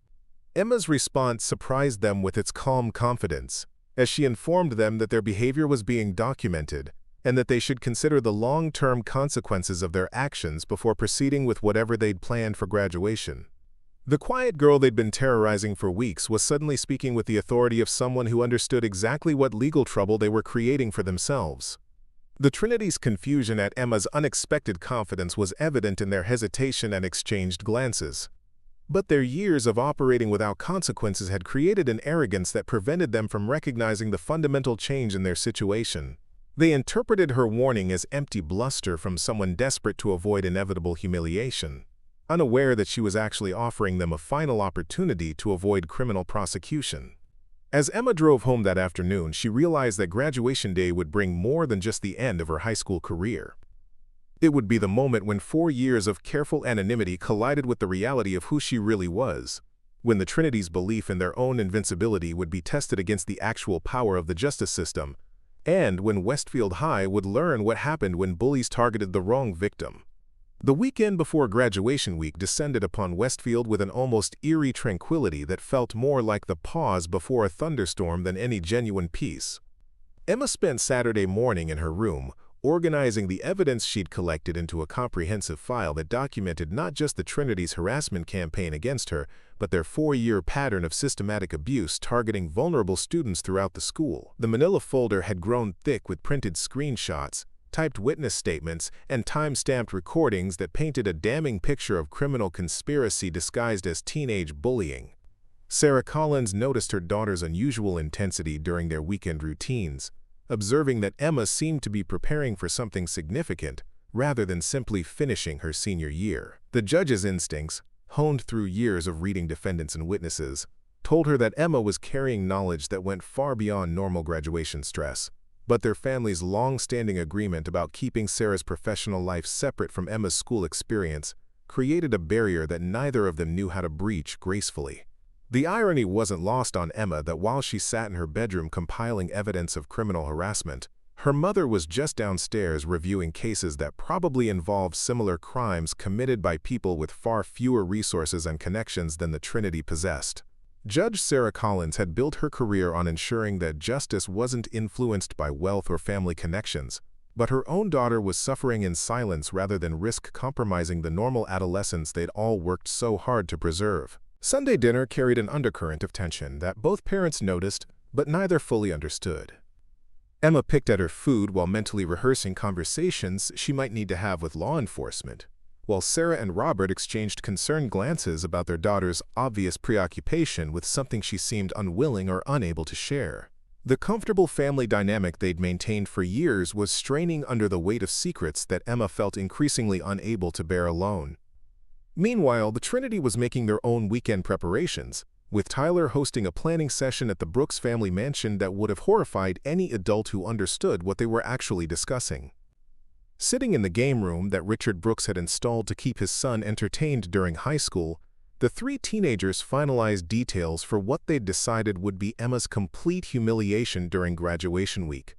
Emma's response surprised them with its calm confidence, as she informed them that their behavior was being documented and that they should consider the long-term consequences of their actions before proceeding with whatever they'd planned for graduation. The quiet girl they'd been terrorizing for weeks was suddenly speaking with the authority of someone who understood exactly what legal trouble they were creating for themselves. The Trinity's confusion at Emma's unexpected confidence was evident in their hesitation and exchanged glances. But their years of operating without consequences had created an arrogance that prevented them from recognizing the fundamental change in their situation. They interpreted her warning as empty bluster from someone desperate to avoid inevitable humiliation, unaware that she was actually offering them a final opportunity to avoid criminal prosecution. As Emma drove home that afternoon, she realized that graduation day would bring more than just the end of her high school career. It would be the moment when 4 years of careful anonymity collided with the reality of who she really was, when the Trinity's belief in their own invincibility would be tested against the actual power of the justice system, and when Westfield High would learn what happened when bullies targeted the wrong victim. The weekend before graduation week descended upon Westfield with an almost eerie tranquility that felt more like the pause before a thunderstorm than any genuine peace. Emma spent Saturday morning in her room, organizing the evidence she'd collected into a comprehensive file that documented not just the Trinity's harassment campaign against her, but their 4-year pattern of systematic abuse targeting vulnerable students throughout the school. The manila folder had grown thick with printed screenshots, typed witness statements, and time-stamped recordings that painted a damning picture of criminal conspiracy disguised as teenage bullying. Sarah Collins noticed her daughter's unusual intensity during their weekend routines, observing that Emma seemed to be preparing for something significant rather than simply finishing her senior year. The judge's instincts, honed through years of reading defendants and witnesses, told her that Emma was carrying knowledge that went far beyond normal graduation stress. But their family's long-standing agreement about keeping Sarah's professional life separate from Emma's school experience created a barrier that neither of them knew how to breach gracefully. The irony wasn't lost on Emma that while she sat in her bedroom compiling evidence of criminal harassment, her mother was just downstairs reviewing cases that probably involved similar crimes committed by people with far fewer resources and connections than the Trinity possessed. Judge Sarah Collins had built her career on ensuring that justice wasn't influenced by wealth or family connections, but her own daughter was suffering in silence rather than risk compromising the normal adolescence they'd all worked so hard to preserve. Sunday dinner carried an undercurrent of tension that both parents noticed, but neither fully understood. Emma picked at her food while mentally rehearsing conversations she might need to have with law enforcement, while Sarah and Robert exchanged concerned glances about their daughter's obvious preoccupation with something she seemed unwilling or unable to share. The comfortable family dynamic they'd maintained for years was straining under the weight of secrets that Emma felt increasingly unable to bear alone. Meanwhile, the Trinity was making their own weekend preparations, with Tyler hosting a planning session at the Brooks family mansion that would have horrified any adult who understood what they were actually discussing. Sitting in the game room that Richard Brooks had installed to keep his son entertained during high school, the three teenagers finalized details for what they'd decided would be Emma's complete humiliation during graduation week,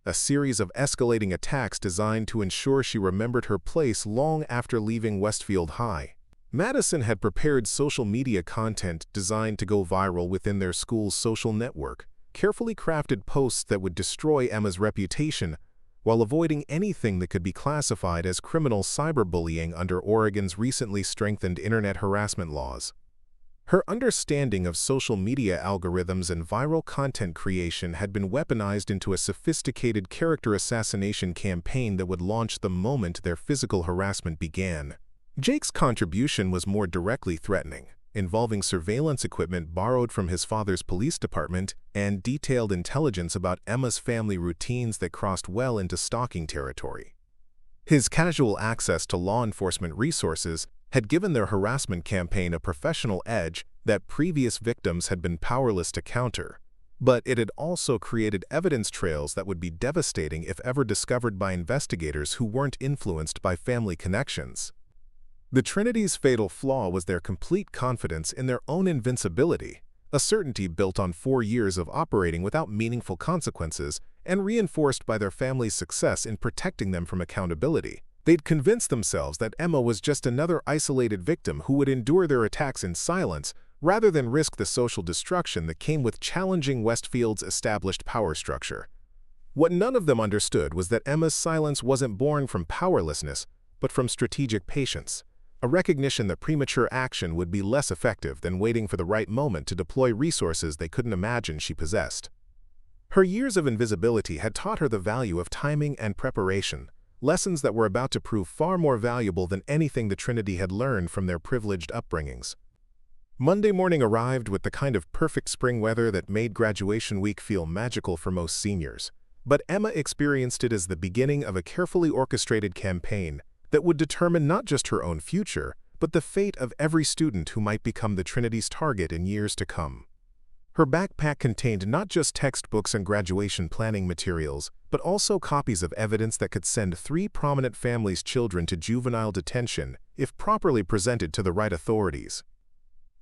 a series of escalating attacks designed to ensure she remembered her place long after leaving Westfield High. Madison had prepared social media content designed to go viral within their school's social network, carefully crafted posts that would destroy Emma's reputation, while avoiding anything that could be classified as criminal cyberbullying under Oregon's recently strengthened internet harassment laws. Her understanding of social media algorithms and viral content creation had been weaponized into a sophisticated character assassination campaign that would launch the moment their physical harassment began. Jake's contribution was more directly threatening, involving surveillance equipment borrowed from his father's police department and detailed intelligence about Emma's family routines that crossed well into stalking territory. His casual access to law enforcement resources had given their harassment campaign a professional edge that previous victims had been powerless to counter, but it had also created evidence trails that would be devastating if ever discovered by investigators who weren't influenced by family connections. The Trinity's fatal flaw was their complete confidence in their own invincibility, a certainty built on 4 years of operating without meaningful consequences and reinforced by their family's success in protecting them from accountability. They'd convinced themselves that Emma was just another isolated victim who would endure their attacks in silence rather than risk the social destruction that came with challenging Westfield's established power structure. What none of them understood was that Emma's silence wasn't born from powerlessness, but from strategic patience. A recognition that premature action would be less effective than waiting for the right moment to deploy resources they couldn't imagine she possessed. Her years of invisibility had taught her the value of timing and preparation, lessons that were about to prove far more valuable than anything the Trinity had learned from their privileged upbringings. Monday morning arrived with the kind of perfect spring weather that made graduation week feel magical for most seniors, but Emma experienced it as the beginning of a carefully orchestrated campaign that would determine not just her own future, but the fate of every student who might become the Trinity's target in years to come. Her backpack contained not just textbooks and graduation planning materials, but also copies of evidence that could send 3 prominent families' children to juvenile detention if properly presented to the right authorities.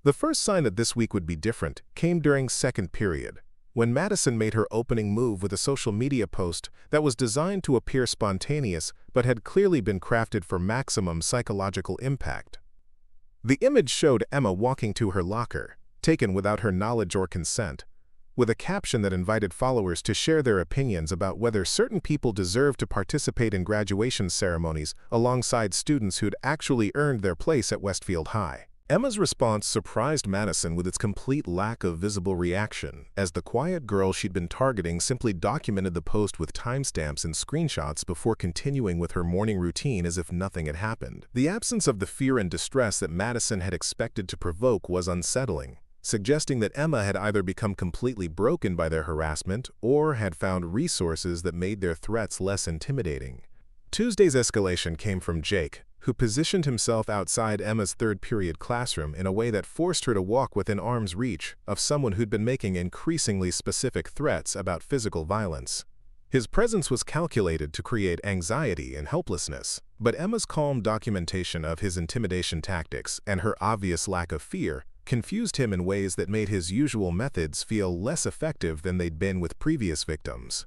The first sign that this week would be different came during second period, when Madison made her opening move with a social media post that was designed to appear spontaneous but had clearly been crafted for maximum psychological impact. The image showed Emma walking to her locker, taken without her knowledge or consent, with a caption that invited followers to share their opinions about whether certain people deserve to participate in graduation ceremonies alongside students who'd actually earned their place at Westfield High. Emma's response surprised Madison with its complete lack of visible reaction, as the quiet girl she'd been targeting simply documented the post with timestamps and screenshots before continuing with her morning routine as if nothing had happened. The absence of the fear and distress that Madison had expected to provoke was unsettling, suggesting that Emma had either become completely broken by their harassment or had found resources that made their threats less intimidating. Tuesday's escalation came from Jake, who positioned himself outside Emma's third-period classroom in a way that forced her to walk within arm's reach of someone who'd been making increasingly specific threats about physical violence. His presence was calculated to create anxiety and helplessness, but Emma's calm documentation of his intimidation tactics and her obvious lack of fear confused him in ways that made his usual methods feel less effective than they'd been with previous victims.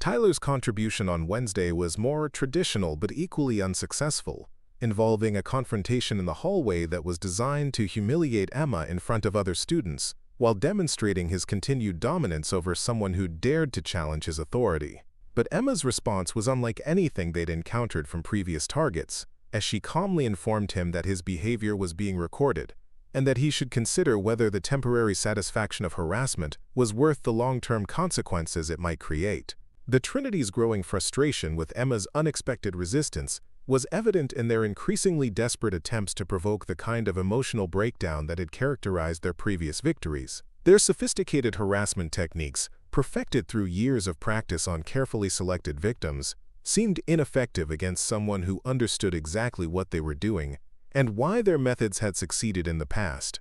Tyler's contribution on Wednesday was more traditional but equally unsuccessful, involving a confrontation in the hallway that was designed to humiliate Emma in front of other students, while demonstrating his continued dominance over someone who dared to challenge his authority. But Emma's response was unlike anything they'd encountered from previous targets, as she calmly informed him that his behavior was being recorded, and that he should consider whether the temporary satisfaction of harassment was worth the long-term consequences it might create. The Trinity's growing frustration with Emma's unexpected resistance was evident in their increasingly desperate attempts to provoke the kind of emotional breakdown that had characterized their previous victories. Their sophisticated harassment techniques, perfected through years of practice on carefully selected victims, seemed ineffective against someone who understood exactly what they were doing and why their methods had succeeded in the past.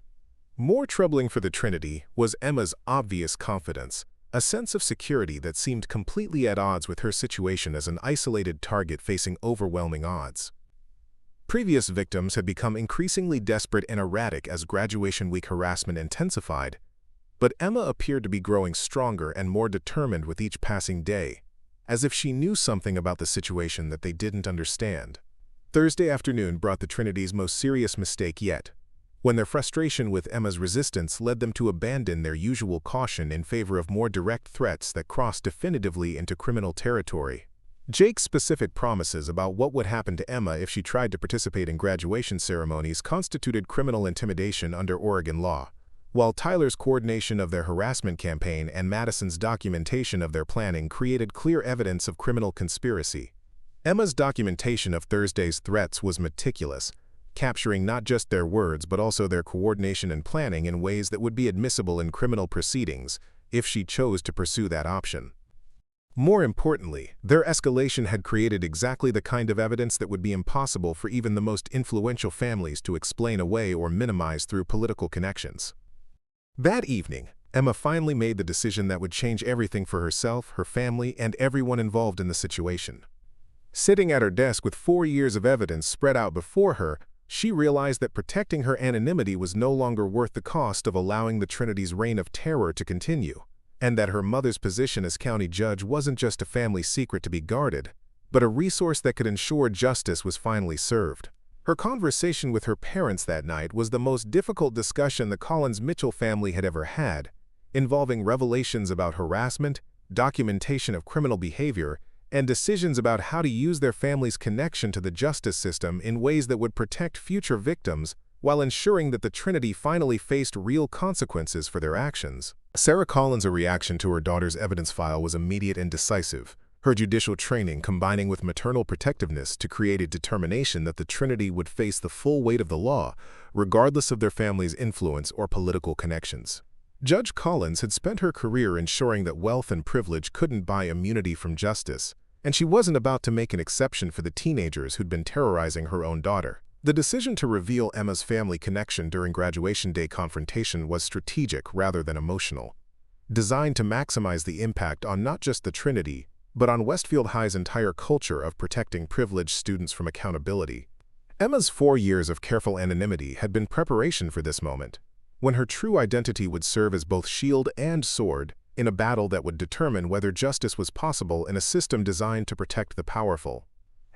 More troubling for the Trinity was Emma's obvious confidence, a sense of security that seemed completely at odds with her situation as an isolated target facing overwhelming odds. Previous victims had become increasingly desperate and erratic as graduation week harassment intensified, but Emma appeared to be growing stronger and more determined with each passing day, as if she knew something about the situation that they didn't understand. Thursday afternoon brought the Trinity's most serious mistake yet, when their frustration with Emma's resistance led them to abandon their usual caution in favor of more direct threats that crossed definitively into criminal territory. Jake's specific promises about what would happen to Emma if she tried to participate in graduation ceremonies constituted criminal intimidation under Oregon law, while Tyler's coordination of their harassment campaign and Madison's documentation of their planning created clear evidence of criminal conspiracy. Emma's documentation of Thursday's threats was meticulous, capturing not just their words but also their coordination and planning in ways that would be admissible in criminal proceedings if she chose to pursue that option. More importantly, their escalation had created exactly the kind of evidence that would be impossible for even the most influential families to explain away or minimize through political connections. That evening, Emma finally made the decision that would change everything for herself, her family, and everyone involved in the situation. Sitting at her desk with 4 years of evidence spread out before her, she realized that protecting her anonymity was no longer worth the cost of allowing the Trinity's reign of terror to continue, and that her mother's position as county judge wasn't just a family secret to be guarded, but a resource that could ensure justice was finally served. Her conversation with her parents that night was the most difficult discussion the Collins-Mitchell family had ever had, involving revelations about harassment, documentation of criminal behavior, and decisions about how to use their family's connection to the justice system in ways that would protect future victims while ensuring that the Trinity finally faced real consequences for their actions. Sarah Collins' reaction to her daughter's evidence file was immediate and decisive, her judicial training combining with maternal protectiveness to create a determination that the Trinity would face the full weight of the law, regardless of their family's influence or political connections. Judge Collins had spent her career ensuring that wealth and privilege couldn't buy immunity from justice, and she wasn't about to make an exception for the teenagers who'd been terrorizing her own daughter. The decision to reveal Emma's family connection during graduation day confrontation was strategic rather than emotional, designed to maximize the impact on not just the Trinity, but on Westfield High's entire culture of protecting privileged students from accountability. Emma's 4 years of careful anonymity had been preparation for this moment, when her true identity would serve as both shield and sword in a battle that would determine whether justice was possible in a system designed to protect the powerful.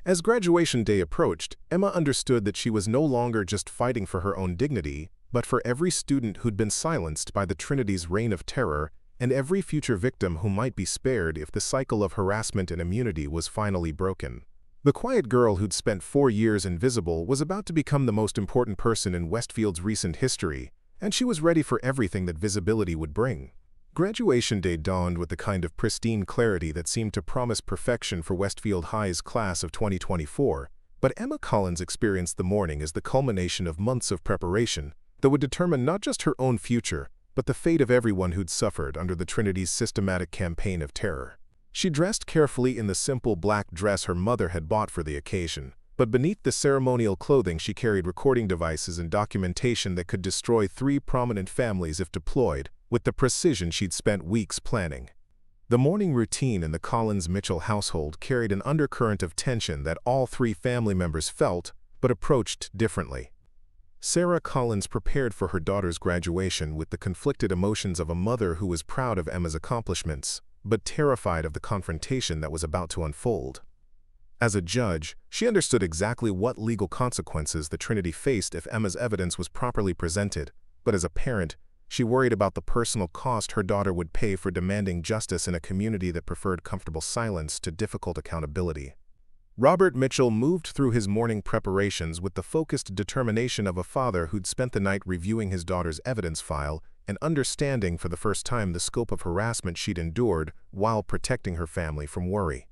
As graduation day approached, Emma understood that she was no longer just fighting for her own dignity, but for every student who'd been silenced by the Trinity's reign of terror and every future victim who might be spared if the cycle of harassment and immunity was finally broken. The quiet girl who'd spent 4 years invisible was about to become the most important person in Westfield's recent history, and she was ready for everything that visibility would bring. Graduation day dawned with the kind of pristine clarity that seemed to promise perfection for Westfield High's class of 2024, but Emma Collins experienced the morning as the culmination of months of preparation that would determine not just her own future, but the fate of everyone who'd suffered under the Trinity's systematic campaign of terror. She dressed carefully in the simple black dress her mother had bought for the occasion, but beneath the ceremonial clothing she carried recording devices and documentation that could destroy 3 prominent families if deployed, with the precision she'd spent weeks planning. The morning routine in the Collins-Mitchell household carried an undercurrent of tension that all 3 family members felt, but approached differently. Sarah Collins prepared for her daughter's graduation with the conflicted emotions of a mother who was proud of Emma's accomplishments, but terrified of the confrontation that was about to unfold. As a judge, she understood exactly what legal consequences the Trinity faced if Emma's evidence was properly presented, but as a parent, she worried about the personal cost her daughter would pay for demanding justice in a community that preferred comfortable silence to difficult accountability. Robert Mitchell moved through his morning preparations with the focused determination of a father who'd spent the night reviewing his daughter's evidence file and understanding for the first time the scope of harassment she'd endured while protecting her family from worry.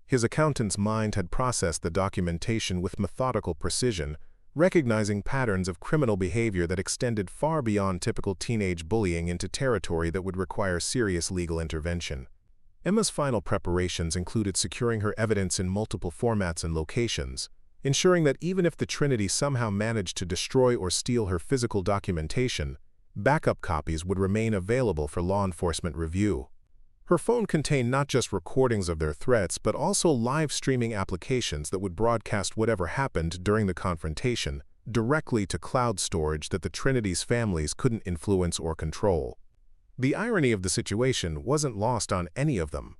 His accountant's mind had processed the documentation with methodical precision, recognizing patterns of criminal behavior that extended far beyond typical teenage bullying into territory that would require serious legal intervention. Emma's final preparations included securing her evidence in multiple formats and locations, ensuring that even if the Trinity somehow managed to destroy or steal her physical documentation, backup copies would remain available for law enforcement review. Her phone contained not just recordings of their threats, but also live streaming applications that would broadcast whatever happened during the confrontation directly to cloud storage that the Trinity's families couldn't influence or control. The irony of the situation wasn't lost on any of them.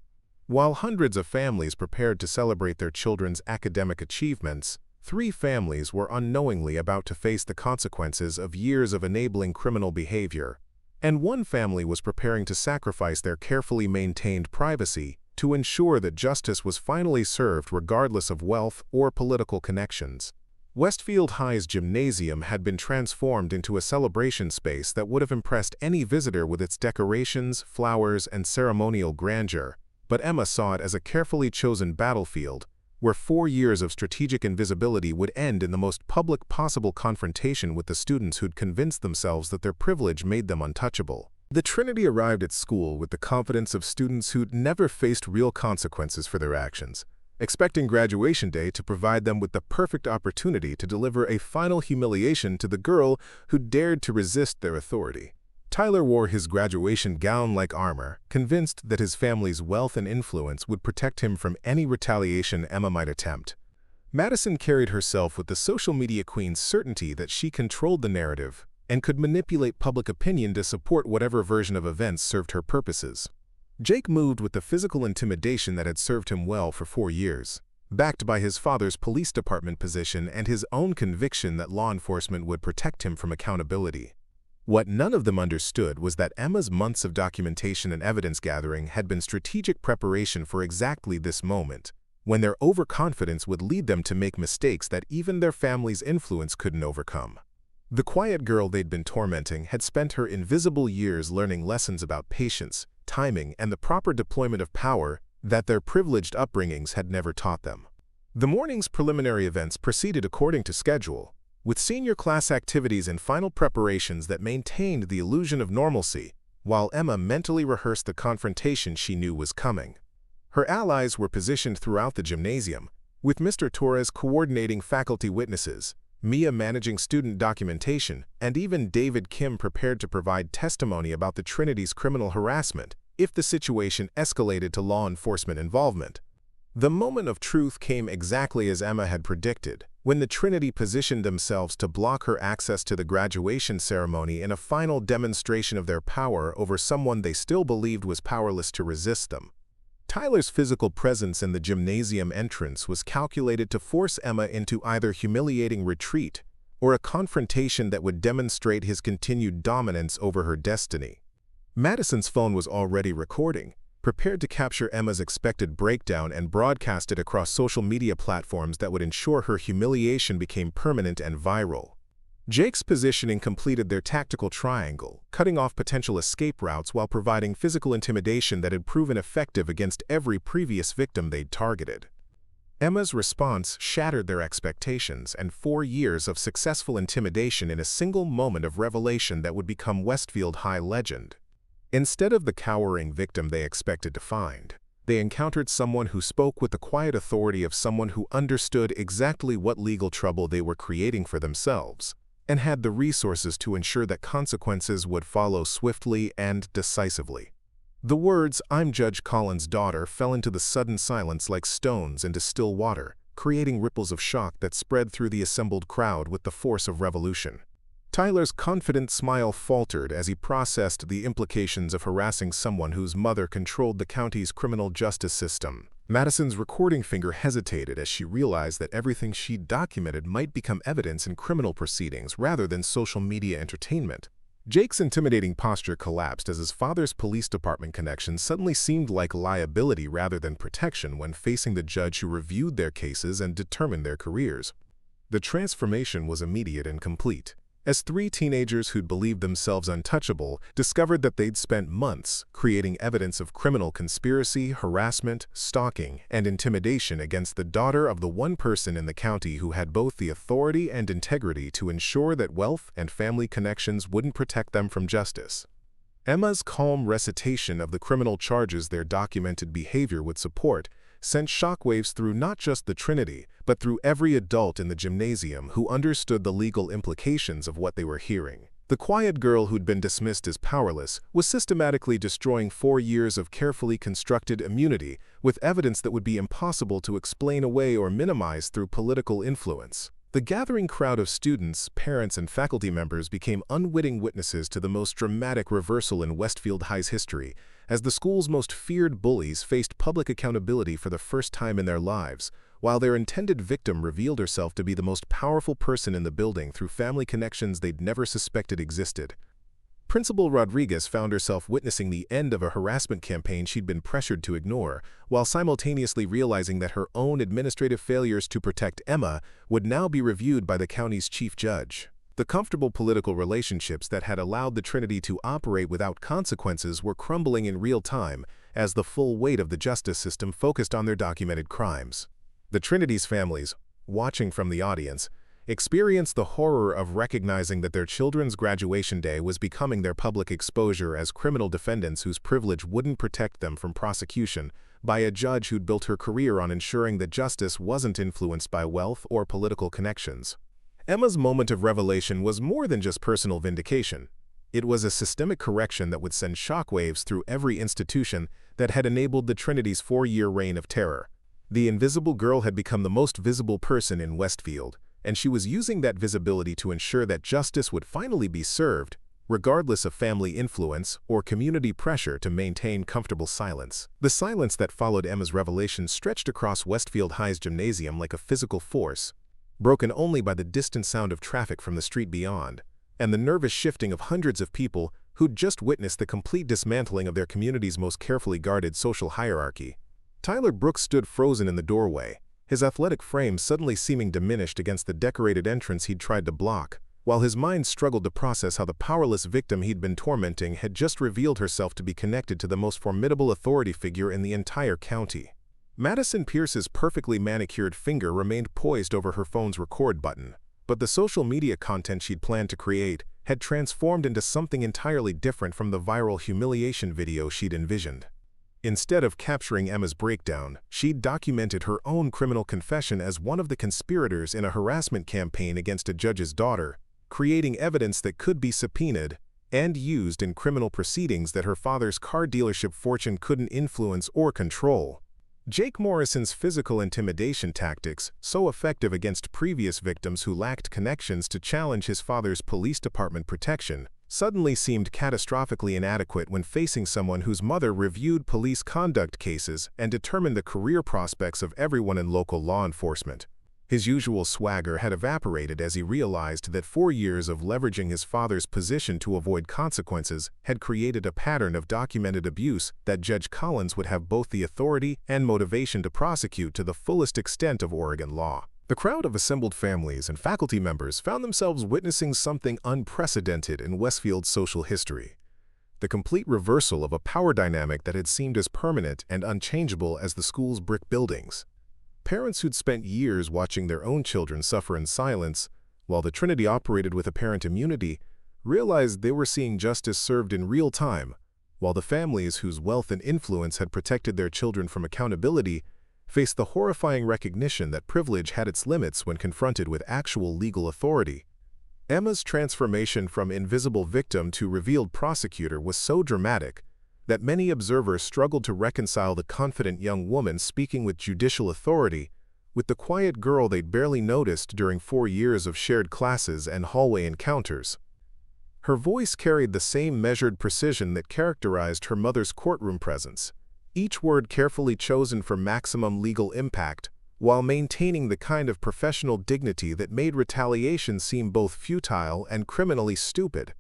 While hundreds of families prepared to celebrate their children's academic achievements, 3 families were unknowingly about to face the consequences of years of enabling criminal behavior, and 1 family was preparing to sacrifice their carefully maintained privacy to ensure that justice was finally served regardless of wealth or political connections. Westfield High's gymnasium had been transformed into a celebration space that would have impressed any visitor with its decorations, flowers, and ceremonial grandeur, but Emma saw it as a carefully chosen battlefield, where 4 years of strategic invisibility would end in the most public possible confrontation with the students who'd convinced themselves that their privilege made them untouchable. The Trinity arrived at school with the confidence of students who'd never faced real consequences for their actions, expecting graduation day to provide them with the perfect opportunity to deliver a final humiliation to the girl who dared to resist their authority. Tyler wore his graduation gown like armor, convinced that his family's wealth and influence would protect him from any retaliation Emma might attempt. Madison carried herself with the social media queen's certainty that she controlled the narrative and could manipulate public opinion to support whatever version of events served her purposes. Jake moved with the physical intimidation that had served him well for 4 years, backed by his father's police department position and his own conviction that law enforcement would protect him from accountability. What none of them understood was that Emma's months of documentation and evidence gathering had been strategic preparation for exactly this moment, when their overconfidence would lead them to make mistakes that even their family's influence couldn't overcome. The quiet girl they'd been tormenting had spent her invisible years learning lessons about patience, timing, and the proper deployment of power that their privileged upbringings had never taught them. The morning's preliminary events proceeded according to schedule, with senior class activities and final preparations that maintained the illusion of normalcy, while Emma mentally rehearsed the confrontation she knew was coming. Her allies were positioned throughout the gymnasium, with Mr. Torres coordinating faculty witnesses, Mia managing student documentation, and even David Kim prepared to provide testimony about the Trinity's criminal harassment if the situation escalated to law enforcement involvement. The moment of truth came exactly as Emma had predicted, when the Trinity positioned themselves to block her access to the graduation ceremony in a final demonstration of their power over someone they still believed was powerless to resist them. Tyler's physical presence in the gymnasium entrance was calculated to force Emma into either humiliating retreat or a confrontation that would demonstrate his continued dominance over her destiny. Madison's phone was already recording, prepared to capture Emma's expected breakdown and broadcast it across social media platforms that would ensure her humiliation became permanent and viral. Jake's positioning completed their tactical triangle, cutting off potential escape routes while providing physical intimidation that had proven effective against every previous victim they'd targeted. Emma's response shattered their expectations and 4 years of successful intimidation in a single moment of revelation that would become Westfield High legend. Instead of the cowering victim they expected to find, they encountered someone who spoke with the quiet authority of someone who understood exactly what legal trouble they were creating for themselves, and had the resources to ensure that consequences would follow swiftly and decisively. The words, "I'm Judge Collins' daughter," fell into the sudden silence like stones into still water, creating ripples of shock that spread through the assembled crowd with the force of revolution. Tyler's confident smile faltered as he processed the implications of harassing someone whose mother controlled the county's criminal justice system. Madison's recording finger hesitated as she realized that everything she'd documented might become evidence in criminal proceedings rather than social media entertainment. Jake's intimidating posture collapsed as his father's police department connection suddenly seemed like liability rather than protection when facing the judge who reviewed their cases and determined their careers. The transformation was immediate and complete, as 3 teenagers who'd believed themselves untouchable discovered that they'd spent months creating evidence of criminal conspiracy, harassment, stalking, and intimidation against the daughter of the one person in the county who had both the authority and integrity to ensure that wealth and family connections wouldn't protect them from justice. Emma's calm recitation of the criminal charges their documented behavior would support sent shockwaves through not just the Trinity, but through every adult in the gymnasium who understood the legal implications of what they were hearing. The quiet girl who'd been dismissed as powerless was systematically destroying 4 years of carefully constructed immunity with evidence that would be impossible to explain away or minimize through political influence. The gathering crowd of students, parents, and faculty members became unwitting witnesses to the most dramatic reversal in Westfield High's history, as the school's most feared bullies faced public accountability for the first time in their lives, while their intended victim revealed herself to be the most powerful person in the building through family connections they'd never suspected existed. Principal Rodriguez found herself witnessing the end of a harassment campaign she'd been pressured to ignore, while simultaneously realizing that her own administrative failures to protect Emma would now be reviewed by the county's chief judge. The comfortable political relationships that had allowed the Trinity to operate without consequences were crumbling in real time as the full weight of the justice system focused on their documented crimes. The Trinity's families, watching from the audience, experienced the horror of recognizing that their children's graduation day was becoming their public exposure as criminal defendants whose privilege wouldn't protect them from prosecution by a judge who'd built her career on ensuring that justice wasn't influenced by wealth or political connections. Emma's moment of revelation was more than just personal vindication. It was a systemic correction that would send shockwaves through every institution that had enabled the Trinity's 4-year reign of terror. The invisible girl had become the most visible person in Westfield, and she was using that visibility to ensure that justice would finally be served, regardless of family influence or community pressure to maintain comfortable silence. The silence that followed Emma's revelation stretched across Westfield High's gymnasium like a physical force, broken only by the distant sound of traffic from the street beyond, and the nervous shifting of hundreds of people who'd just witnessed the complete dismantling of their community's most carefully guarded social hierarchy. Tyler Brooks stood frozen in the doorway, his athletic frame suddenly seeming diminished against the decorated entrance he'd tried to block, while his mind struggled to process how the powerless victim he'd been tormenting had just revealed herself to be connected to the most formidable authority figure in the entire county. Madison Pierce's perfectly manicured finger remained poised over her phone's record button, but the social media content she'd planned to create had transformed into something entirely different from the viral humiliation video she'd envisioned. Instead of capturing Emma's breakdown, she'd documented her own criminal confession as one of the conspirators in a harassment campaign against a judge's daughter, creating evidence that could be subpoenaed and used in criminal proceedings that her father's car dealership fortune couldn't influence or control. Jake Morrison's physical intimidation tactics, so effective against previous victims who lacked connections to challenge his father's police department protection, suddenly seemed catastrophically inadequate when facing someone whose mother reviewed police conduct cases and determined the career prospects of everyone in local law enforcement. His usual swagger had evaporated as he realized that 4 years of leveraging his father's position to avoid consequences had created a pattern of documented abuse that Judge Collins would have both the authority and motivation to prosecute to the fullest extent of Oregon law. The crowd of assembled families and faculty members found themselves witnessing something unprecedented in Westfield's social history: the complete reversal of a power dynamic that had seemed as permanent and unchangeable as the school's brick buildings. Parents who'd spent years watching their own children suffer in silence, while the Trinity operated with apparent immunity, realized they were seeing justice served in real time, while the families whose wealth and influence had protected their children from accountability faced the horrifying recognition that privilege had its limits when confronted with actual legal authority. Emma's transformation from invisible victim to revealed prosecutor was so dramatic that many observers struggled to reconcile the confident young woman speaking with judicial authority with the quiet girl they'd barely noticed during 4 years of shared classes and hallway encounters. Her voice carried the same measured precision that characterized her mother's courtroom presence, each word carefully chosen for maximum legal impact, while maintaining the kind of professional dignity that made retaliation seem both futile and criminally stupid.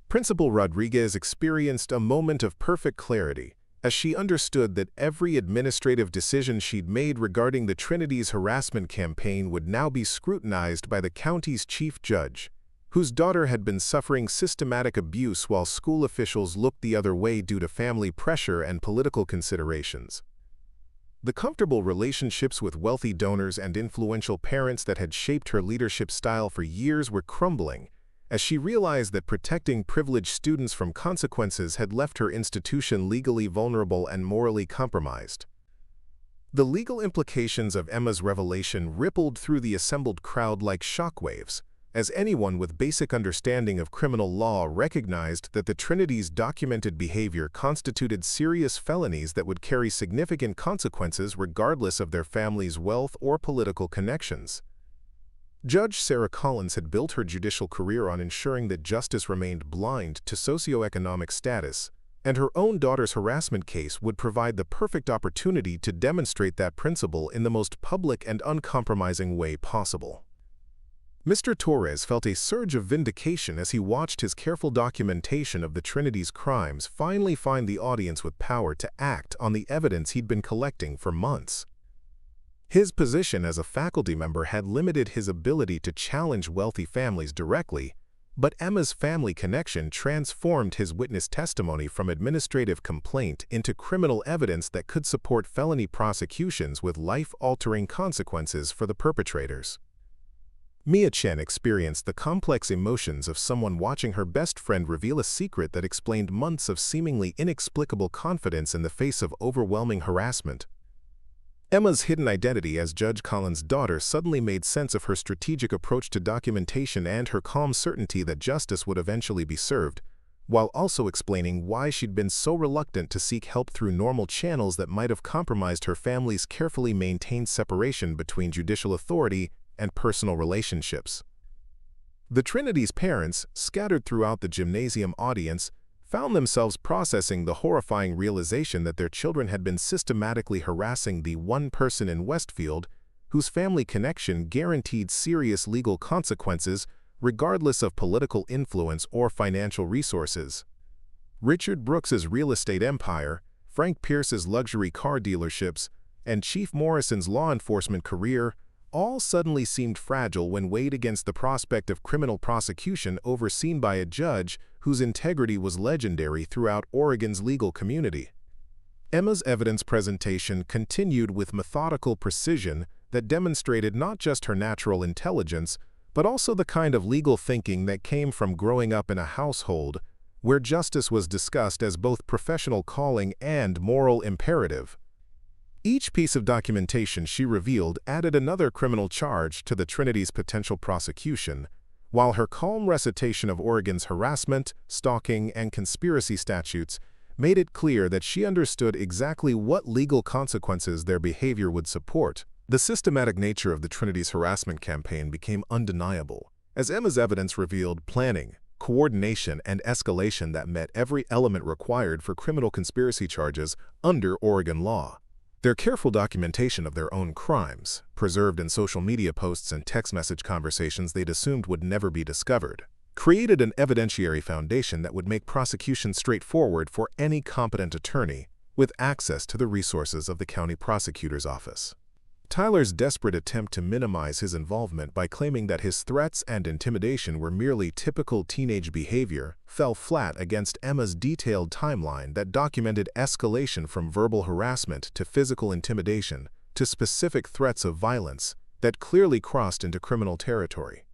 Principal Rodriguez experienced a moment of perfect clarity as she understood that every administrative decision she'd made regarding the Trinity's harassment campaign would now be scrutinized by the county's chief judge, whose daughter had been suffering systematic abuse while school officials looked the other way due to family pressure and political considerations. The comfortable relationships with wealthy donors and influential parents that had shaped her leadership style for years were crumbling, as she realized that protecting privileged students from consequences had left her institution legally vulnerable and morally compromised. The legal implications of Emma's revelation rippled through the assembled crowd like shockwaves, as anyone with basic understanding of criminal law recognized that the Trinity's documented behavior constituted serious felonies that would carry significant consequences regardless of their family's wealth or political connections. Judge Sarah Collins had built her judicial career on ensuring that justice remained blind to socioeconomic status, and her own daughter's harassment case would provide the perfect opportunity to demonstrate that principle in the most public and uncompromising way possible. Mr. Torres felt a surge of vindication as he watched his careful documentation of the Trinity's crimes finally find the audience with power to act on the evidence he'd been collecting for months. His position as a faculty member had limited his ability to challenge wealthy families directly, but Emma's family connection transformed his witness testimony from administrative complaint into criminal evidence that could support felony prosecutions with life-altering consequences for the perpetrators. Mia Chen experienced the complex emotions of someone watching her best friend reveal a secret that explained months of seemingly inexplicable confidence in the face of overwhelming harassment. Emma's hidden identity as Judge Collins' daughter suddenly made sense of her strategic approach to documentation and her calm certainty that justice would eventually be served, while also explaining why she'd been so reluctant to seek help through normal channels that might have compromised her family's carefully maintained separation between judicial authority and personal relationships. The Trinity's parents, scattered throughout the gymnasium audience, found themselves processing the horrifying realization that their children had been systematically harassing the one person in Westfield whose family connection guaranteed serious legal consequences regardless of political influence or financial resources. Richard Brooks's real estate empire, Frank Pierce's luxury car dealerships, and Chief Morrison's law enforcement career all suddenly seemed fragile when weighed against the prospect of criminal prosecution overseen by a judge whose integrity was legendary throughout Oregon's legal community. Emma's evidence presentation continued with methodical precision that demonstrated not just her natural intelligence, but also the kind of legal thinking that came from growing up in a household where justice was discussed as both professional calling and moral imperative. Each piece of documentation she revealed added another criminal charge to the Trinity's potential prosecution, while her calm recitation of Oregon's harassment, stalking, and conspiracy statutes made it clear that she understood exactly what legal consequences their behavior would support. The systematic nature of the Trinity's harassment campaign became undeniable, as Emma's evidence revealed planning, coordination, and escalation that met every element required for criminal conspiracy charges under Oregon law. Their careful documentation of their own crimes, preserved in social media posts and text message conversations they'd assumed would never be discovered, created an evidentiary foundation that would make prosecution straightforward for any competent attorney with access to the resources of the county prosecutor's office. Tyler's desperate attempt to minimize his involvement by claiming that his threats and intimidation were merely typical teenage behavior fell flat against Emma's detailed timeline that documented escalation from verbal harassment to physical intimidation to specific threats of violence that clearly crossed into criminal territory.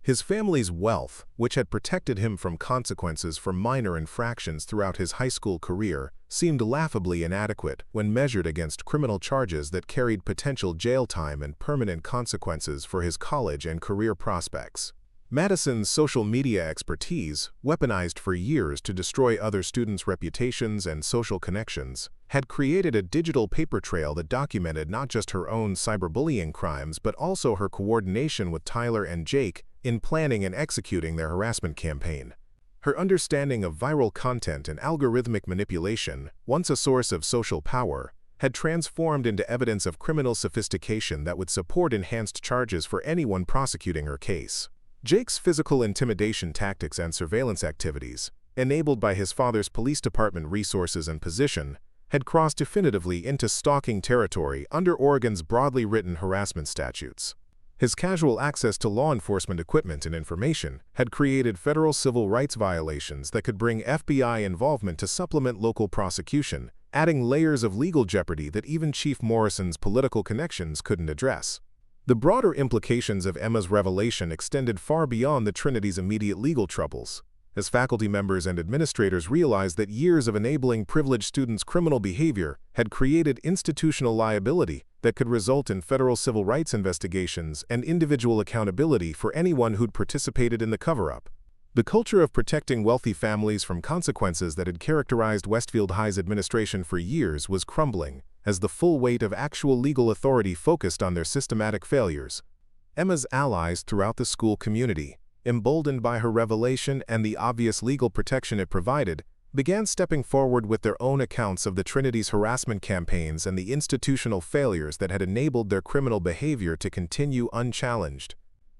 His family's wealth, which had protected him from consequences for minor infractions throughout his high school career, seemed laughably inadequate when measured against criminal charges that carried potential jail time and permanent consequences for his college and career prospects. Madison's social media expertise, weaponized for years to destroy other students' reputations and social connections, had created a digital paper trail that documented not just her own cyberbullying crimes but also her coordination with Tyler and Jake in planning and executing their harassment campaign. Her understanding of viral content and algorithmic manipulation, once a source of social power, had transformed into evidence of criminal sophistication that would support enhanced charges for anyone prosecuting her case. Jake's physical intimidation tactics and surveillance activities, enabled by his father's police department resources and position, had crossed definitively into stalking territory under Oregon's broadly written harassment statutes. His casual access to law enforcement equipment and information had created federal civil rights violations that could bring FBI involvement to supplement local prosecution, adding layers of legal jeopardy that even Chief Morrison's political connections couldn't address. The broader implications of Emma's revelation extended far beyond the Trinity's immediate legal troubles, as faculty members and administrators realized that years of enabling privileged students' criminal behavior had created institutional liability that could result in federal civil rights investigations and individual accountability for anyone who'd participated in the cover-up. The culture of protecting wealthy families from consequences that had characterized Westfield High's administration for years was crumbling, as the full weight of actual legal authority focused on their systematic failures. Emma's allies throughout the school community, emboldened by her revelation and the obvious legal protection it provided, began stepping forward with their own accounts of the Trinity's harassment campaigns and the institutional failures that had enabled their criminal behavior to continue unchallenged.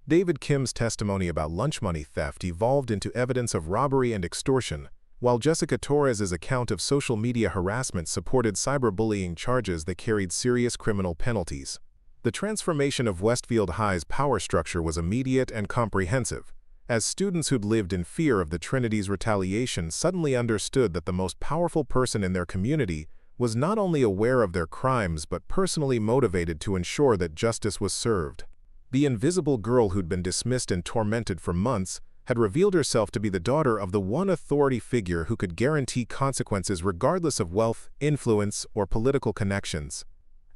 David Kim's testimony about lunch money theft evolved into evidence of robbery and extortion, while Jessica Torres's account of social media harassment supported cyberbullying charges that carried serious criminal penalties. The transformation of Westfield High's power structure was immediate and comprehensive, as students who'd lived in fear of the Trinity's retaliation suddenly understood that the most powerful person in their community was not only aware of their crimes but personally motivated to ensure that justice was served. The invisible girl who'd been dismissed and tormented for months had revealed herself to be the daughter of the one authority figure who could guarantee consequences regardless of wealth, influence, or political connections.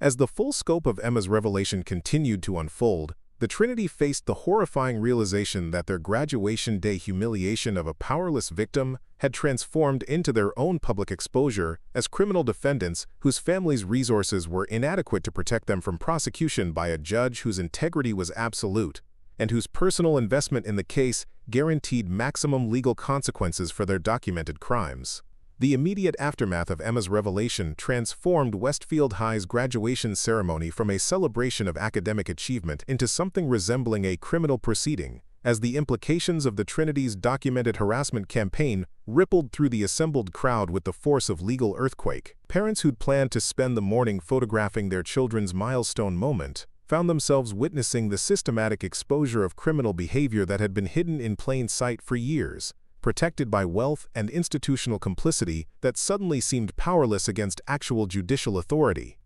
As the full scope of Emma's revelation continued to unfold, the Trinity faced the horrifying realization that their graduation day humiliation of a powerless victim had transformed into their own public exposure as criminal defendants whose families' resources were inadequate to protect them from prosecution by a judge whose integrity was absolute, and whose personal investment in the case guaranteed maximum legal consequences for their documented crimes. The immediate aftermath of Emma's revelation transformed Westfield High's graduation ceremony from a celebration of academic achievement into something resembling a criminal proceeding, as the implications of the Trinity's documented harassment campaign rippled through the assembled crowd with the force of legal earthquake. Parents who'd planned to spend the morning photographing their children's milestone moment found themselves witnessing the systematic exposure of criminal behavior that had been hidden in plain sight for years, protected by wealth and institutional complicity that suddenly seemed powerless against actual judicial authority.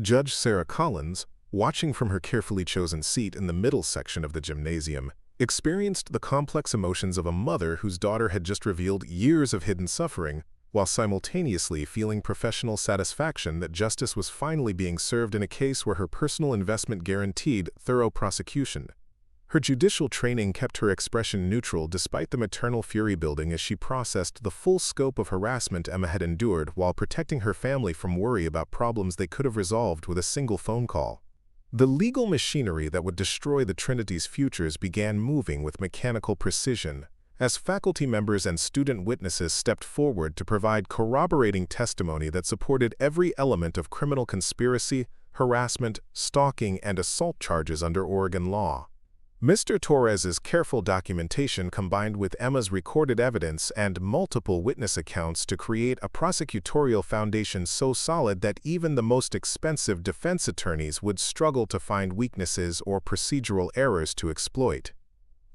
Judge Sarah Collins, watching from her carefully chosen seat in the middle section of the gymnasium, experienced the complex emotions of a mother whose daughter had just revealed years of hidden suffering, while simultaneously feeling professional satisfaction that justice was finally being served in a case where her personal investment guaranteed thorough prosecution. Her judicial training kept her expression neutral despite the maternal fury building as she processed the full scope of harassment Emma had endured while protecting her family from worry about problems they could have resolved with a single phone call. The legal machinery that would destroy the Trinity's futures began moving with mechanical precision, as faculty members and student witnesses stepped forward to provide corroborating testimony that supported every element of criminal conspiracy, harassment, stalking, and assault charges under Oregon law. Mr. Torres's careful documentation combined with Emma's recorded evidence and multiple witness accounts to create a prosecutorial foundation so solid that even the most expensive defense attorneys would struggle to find weaknesses or procedural errors to exploit.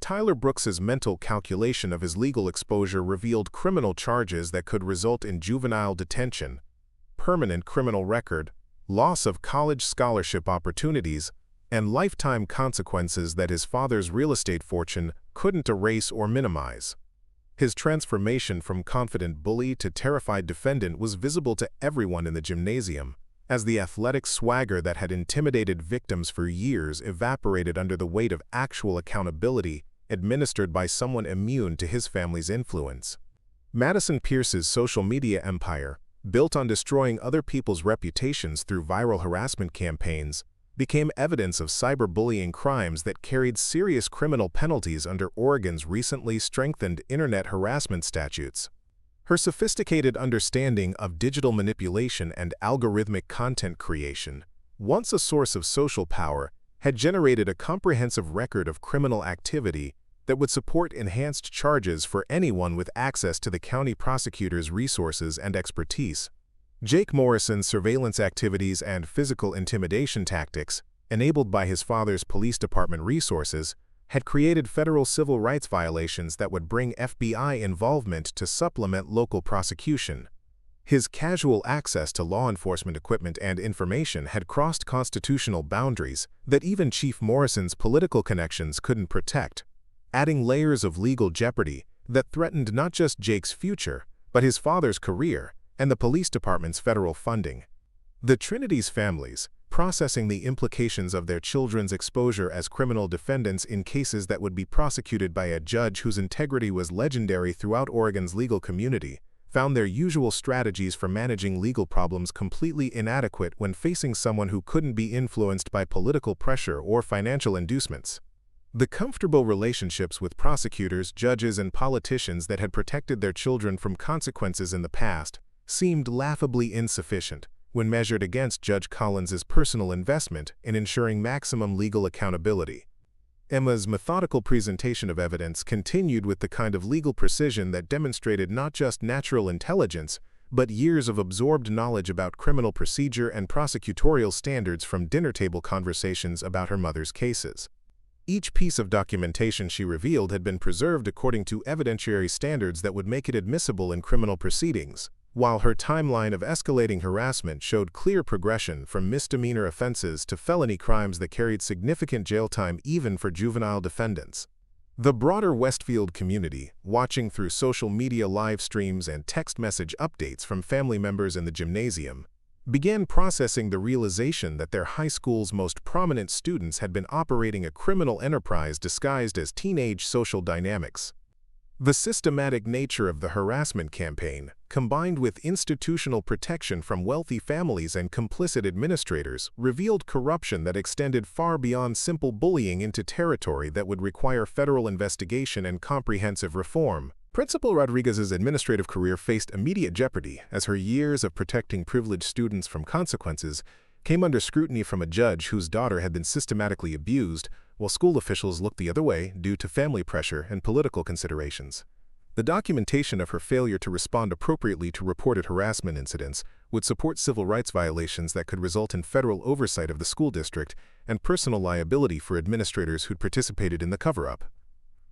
Tyler Brooks's mental calculation of his legal exposure revealed criminal charges that could result in juvenile detention, permanent criminal record, loss of college scholarship opportunities, and lifetime consequences that his father's real estate fortune couldn't erase or minimize. His transformation from confident bully to terrified defendant was visible to everyone in the gymnasium, as the athletic swagger that had intimidated victims for years evaporated under the weight of actual accountability administered by someone immune to his family's influence. Madison Pierce's social media empire, built on destroying other people's reputations through viral harassment campaigns, became evidence of cyberbullying crimes that carried serious criminal penalties under Oregon's recently strengthened internet harassment statutes. Her sophisticated understanding of digital manipulation and algorithmic content creation, once a source of social power, had generated a comprehensive record of criminal activity that would support enhanced charges for anyone with access to the county prosecutor's resources and expertise. Jake Morrison's surveillance activities and physical intimidation tactics, enabled by his father's police department resources, had created federal civil rights violations that would bring FBI involvement to supplement local prosecution. His casual access to law enforcement equipment and information had crossed constitutional boundaries that even Chief Morrison's political connections couldn't protect, adding layers of legal jeopardy that threatened not just Jake's future, but his father's career and the police department's federal funding. The Trinity's families, processing the implications of their children's exposure as criminal defendants in cases that would be prosecuted by a judge whose integrity was legendary throughout Oregon's legal community, found their usual strategies for managing legal problems completely inadequate when facing someone who couldn't be influenced by political pressure or financial inducements. The comfortable relationships with prosecutors, judges, and politicians that had protected their children from consequences in the past seemed laughably insufficient when measured against Judge Collins's personal investment in ensuring maximum legal accountability. Emma's methodical presentation of evidence continued with the kind of legal precision that demonstrated not just natural intelligence, but years of absorbed knowledge about criminal procedure and prosecutorial standards from dinner-table conversations about her mother's cases. Each piece of documentation she revealed had been preserved according to evidentiary standards that would make it admissible in criminal proceedings, while her timeline of escalating harassment showed clear progression from misdemeanor offenses to felony crimes that carried significant jail time even for juvenile defendants. The broader Westfield community, watching through social media live streams and text message updates from family members in the gymnasium, began processing the realization that their high school's most prominent students had been operating a criminal enterprise disguised as teenage social dynamics. The systematic nature of the harassment campaign, combined with institutional protection from wealthy families and complicit administrators, revealed corruption that extended far beyond simple bullying into territory that would require federal investigation and comprehensive reform. Principal Rodriguez's administrative career faced immediate jeopardy as her years of protecting privileged students from consequences came under scrutiny from a judge whose daughter had been systematically abused, while school officials looked the other way due to family pressure and political considerations. The documentation of her failure to respond appropriately to reported harassment incidents would support civil rights violations that could result in federal oversight of the school district and personal liability for administrators who'd participated in the cover-up.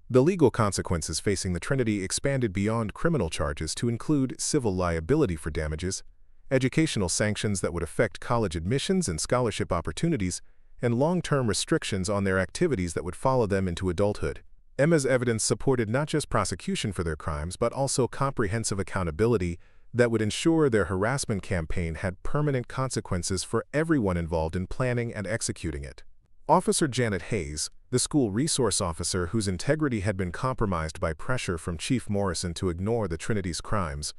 The legal consequences facing the Trinity expanded beyond criminal charges to include civil liability for damages, educational sanctions that would affect college admissions and scholarship opportunities, and long-term restrictions on their activities that would follow them into adulthood. Emma's evidence supported not just prosecution for their crimes, but also comprehensive accountability that would ensure their harassment campaign had permanent consequences for everyone involved in planning and executing it. Officer Janet Hayes, the school resource officer whose integrity had been compromised by pressure from Chief Morrison to ignore the Trinity's crimes,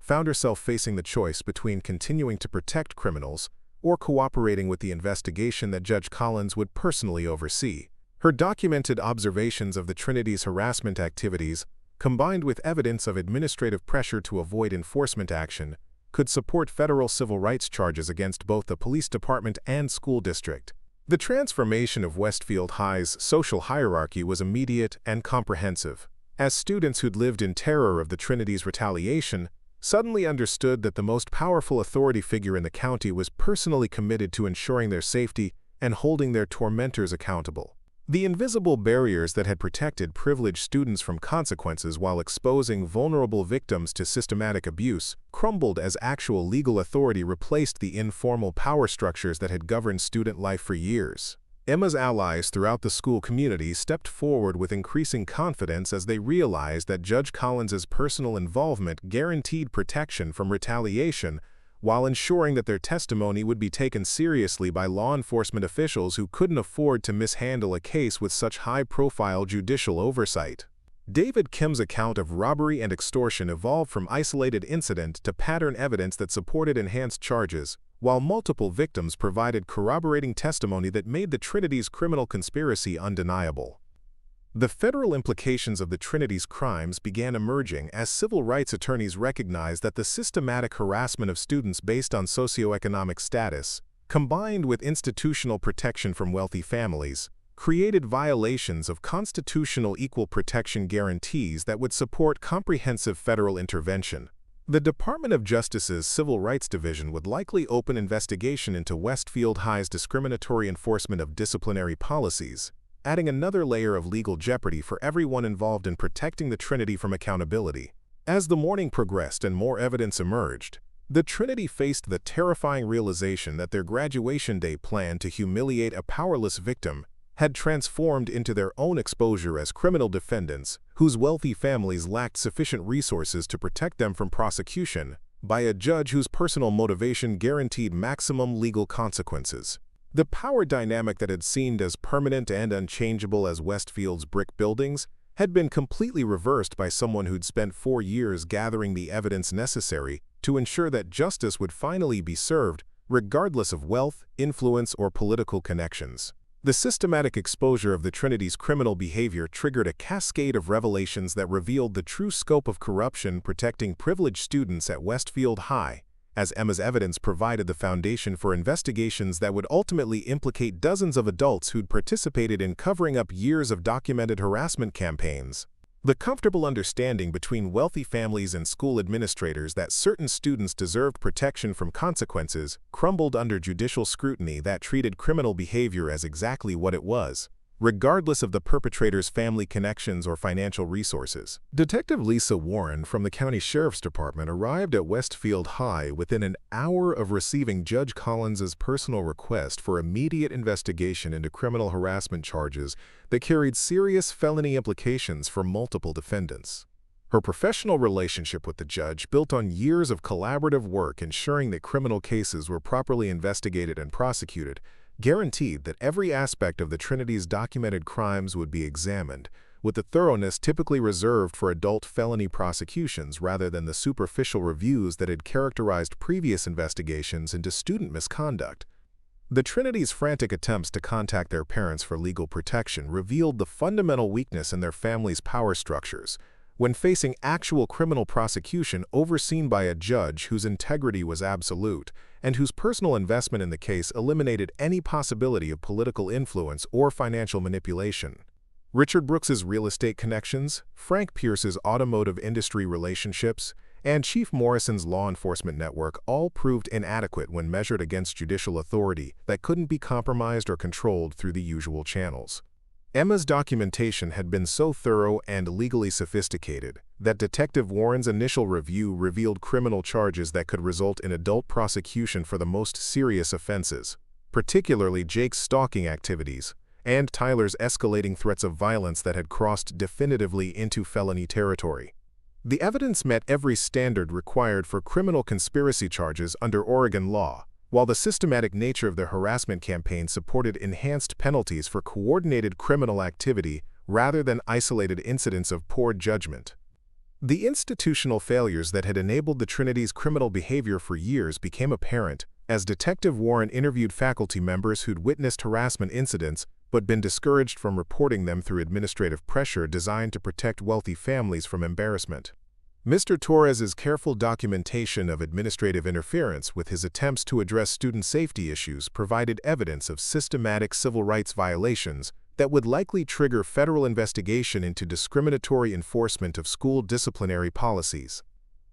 found herself facing the choice between continuing to protect criminals or cooperating with the investigation that Judge Collins would personally oversee. Her documented observations of the Trinity's harassment activities, combined with evidence of administrative pressure to avoid enforcement action, could support federal civil rights charges against both the police department and school district. The transformation of Westfield High's social hierarchy was immediate and comprehensive, as students who'd lived in terror of the Trinity's retaliation suddenly understood that the most powerful authority figure in the county was personally committed to ensuring their safety and holding their tormentors accountable. The invisible barriers that had protected privileged students from consequences while exposing vulnerable victims to systematic abuse crumbled as actual legal authority replaced the informal power structures that had governed student life for years. Emma's allies throughout the school community stepped forward with increasing confidence as they realized that Judge Collins's personal involvement guaranteed protection from retaliation while ensuring that their testimony would be taken seriously by law enforcement officials who couldn't afford to mishandle a case with such high-profile judicial oversight. David Kim's account of robbery and extortion evolved from isolated incident to pattern evidence that supported enhanced charges, while multiple victims provided corroborating testimony that made the Trinity's criminal conspiracy undeniable. The federal implications of the Trinity's crimes began emerging as civil rights attorneys recognized that the systematic harassment of students based on socioeconomic status, combined with institutional protection from wealthy families, created violations of constitutional equal protection guarantees that would support comprehensive federal intervention. The Department of Justice's Civil Rights Division would likely open investigation into Westfield High's discriminatory enforcement of disciplinary policies, adding another layer of legal jeopardy for everyone involved in protecting the Trinity from accountability. As the morning progressed and more evidence emerged, the Trinity faced the terrifying realization that their graduation day plan to humiliate a powerless victim had transformed into their own exposure as criminal defendants whose wealthy families lacked sufficient resources to protect them from prosecution by a judge whose personal motivation guaranteed maximum legal consequences. The power dynamic that had seemed as permanent and unchangeable as Westfield's brick buildings had been completely reversed by someone who'd spent 4 years gathering the evidence necessary to ensure that justice would finally be served, regardless of wealth, influence, or political connections. The systematic exposure of the Trinity's criminal behavior triggered a cascade of revelations that revealed the true scope of corruption protecting privileged students at Westfield High, as Emma's evidence provided the foundation for investigations that would ultimately implicate dozens of adults who'd participated in covering up years of documented harassment campaigns. The comfortable understanding between wealthy families and school administrators that certain students deserved protection from consequences crumbled under judicial scrutiny that treated criminal behavior as exactly what it was, regardless of the perpetrator's family connections or financial resources. Detective Lisa Warren from the County Sheriff's Department arrived at Westfield High within an hour of receiving Judge Collins's personal request for immediate investigation into criminal harassment charges that carried serious felony implications for multiple defendants. Her professional relationship with the judge, built on years of collaborative work ensuring that criminal cases were properly investigated and prosecuted, guaranteed that every aspect of the Trinity's documented crimes would be examined, with the thoroughness typically reserved for adult felony prosecutions rather than the superficial reviews that had characterized previous investigations into student misconduct. The Trinity's frantic attempts to contact their parents for legal protection revealed the fundamental weakness in their family's power structures. When facing actual criminal prosecution overseen by a judge whose integrity was absolute and whose personal investment in the case eliminated any possibility of political influence or financial manipulation. Richard Brooks's real estate connections, Frank Pierce's automotive industry relationships, and Chief Morrison's law enforcement network all proved inadequate when measured against judicial authority that couldn't be compromised or controlled through the usual channels. Emma's documentation had been so thorough and legally sophisticated that Detective Warren's initial review revealed criminal charges that could result in adult prosecution for the most serious offenses, particularly Jake's stalking activities and Tyler's escalating threats of violence that had crossed definitively into felony territory. The evidence met every standard required for criminal conspiracy charges under Oregon law, while the systematic nature of their harassment campaign supported enhanced penalties for coordinated criminal activity rather than isolated incidents of poor judgment. The institutional failures that had enabled the Trinity's criminal behavior for years became apparent as Detective Warren interviewed faculty members who'd witnessed harassment incidents but been discouraged from reporting them through administrative pressure designed to protect wealthy families from embarrassment. Mr. Torres's careful documentation of administrative interference with his attempts to address student safety issues provided evidence of systematic civil rights violations that would likely trigger federal investigation into discriminatory enforcement of school disciplinary policies.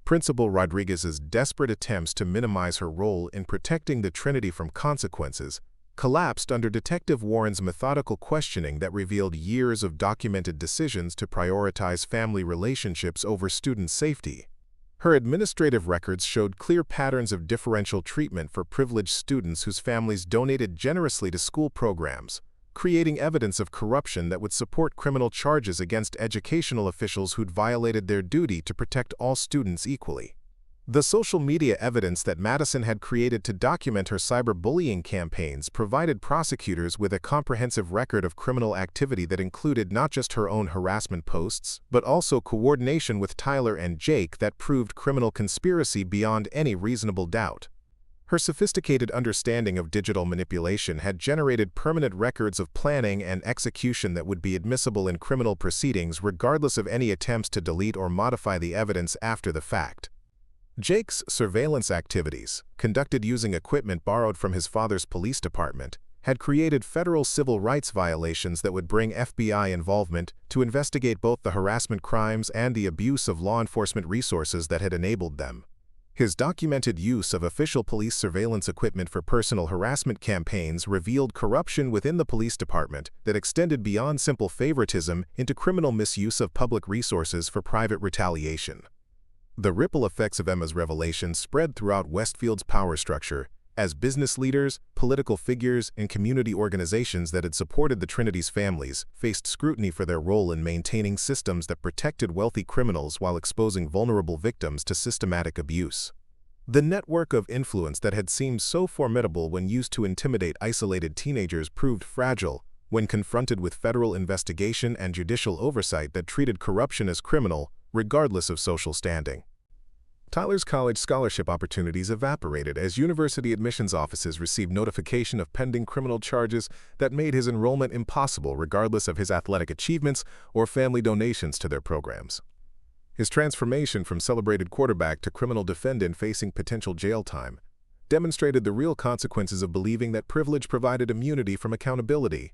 Principal Rodriguez's desperate attempts to minimize her role in protecting the Trinity from consequences collapsed under Detective Warren's methodical questioning that revealed years of documented decisions to prioritize family relationships over student safety. Her administrative records showed clear patterns of differential treatment for privileged students whose families donated generously to school programs, creating evidence of corruption that would support criminal charges against educational officials who'd violated their duty to protect all students equally. The social media evidence that Madison had created to document her cyberbullying campaigns provided prosecutors with a comprehensive record of criminal activity that included not just her own harassment posts, but also coordination with Tyler and Jake that proved criminal conspiracy beyond any reasonable doubt. Her sophisticated understanding of digital manipulation had generated permanent records of planning and execution that would be admissible in criminal proceedings regardless of any attempts to delete or modify the evidence after the fact. Jake's surveillance activities, conducted using equipment borrowed from his father's police department, had created federal civil rights violations that would bring FBI involvement to investigate both the harassment crimes and the abuse of law enforcement resources that had enabled them. His documented use of official police surveillance equipment for personal harassment campaigns revealed corruption within the police department that extended beyond simple favoritism into criminal misuse of public resources for private retaliation. The ripple effects of Emma's revelations spread throughout Westfield's power structure, as business leaders, political figures, and community organizations that had supported the Trinity's families faced scrutiny for their role in maintaining systems that protected wealthy criminals while exposing vulnerable victims to systematic abuse. The network of influence that had seemed so formidable when used to intimidate isolated teenagers proved fragile when confronted with federal investigation and judicial oversight that treated corruption as criminal, regardless of social standing. Tyler's college scholarship opportunities evaporated as university admissions offices received notification of pending criminal charges that made his enrollment impossible regardless of his athletic achievements or family donations to their programs. His transformation from celebrated quarterback to criminal defendant facing potential jail time demonstrated the real consequences of believing that privilege provided immunity from accountability,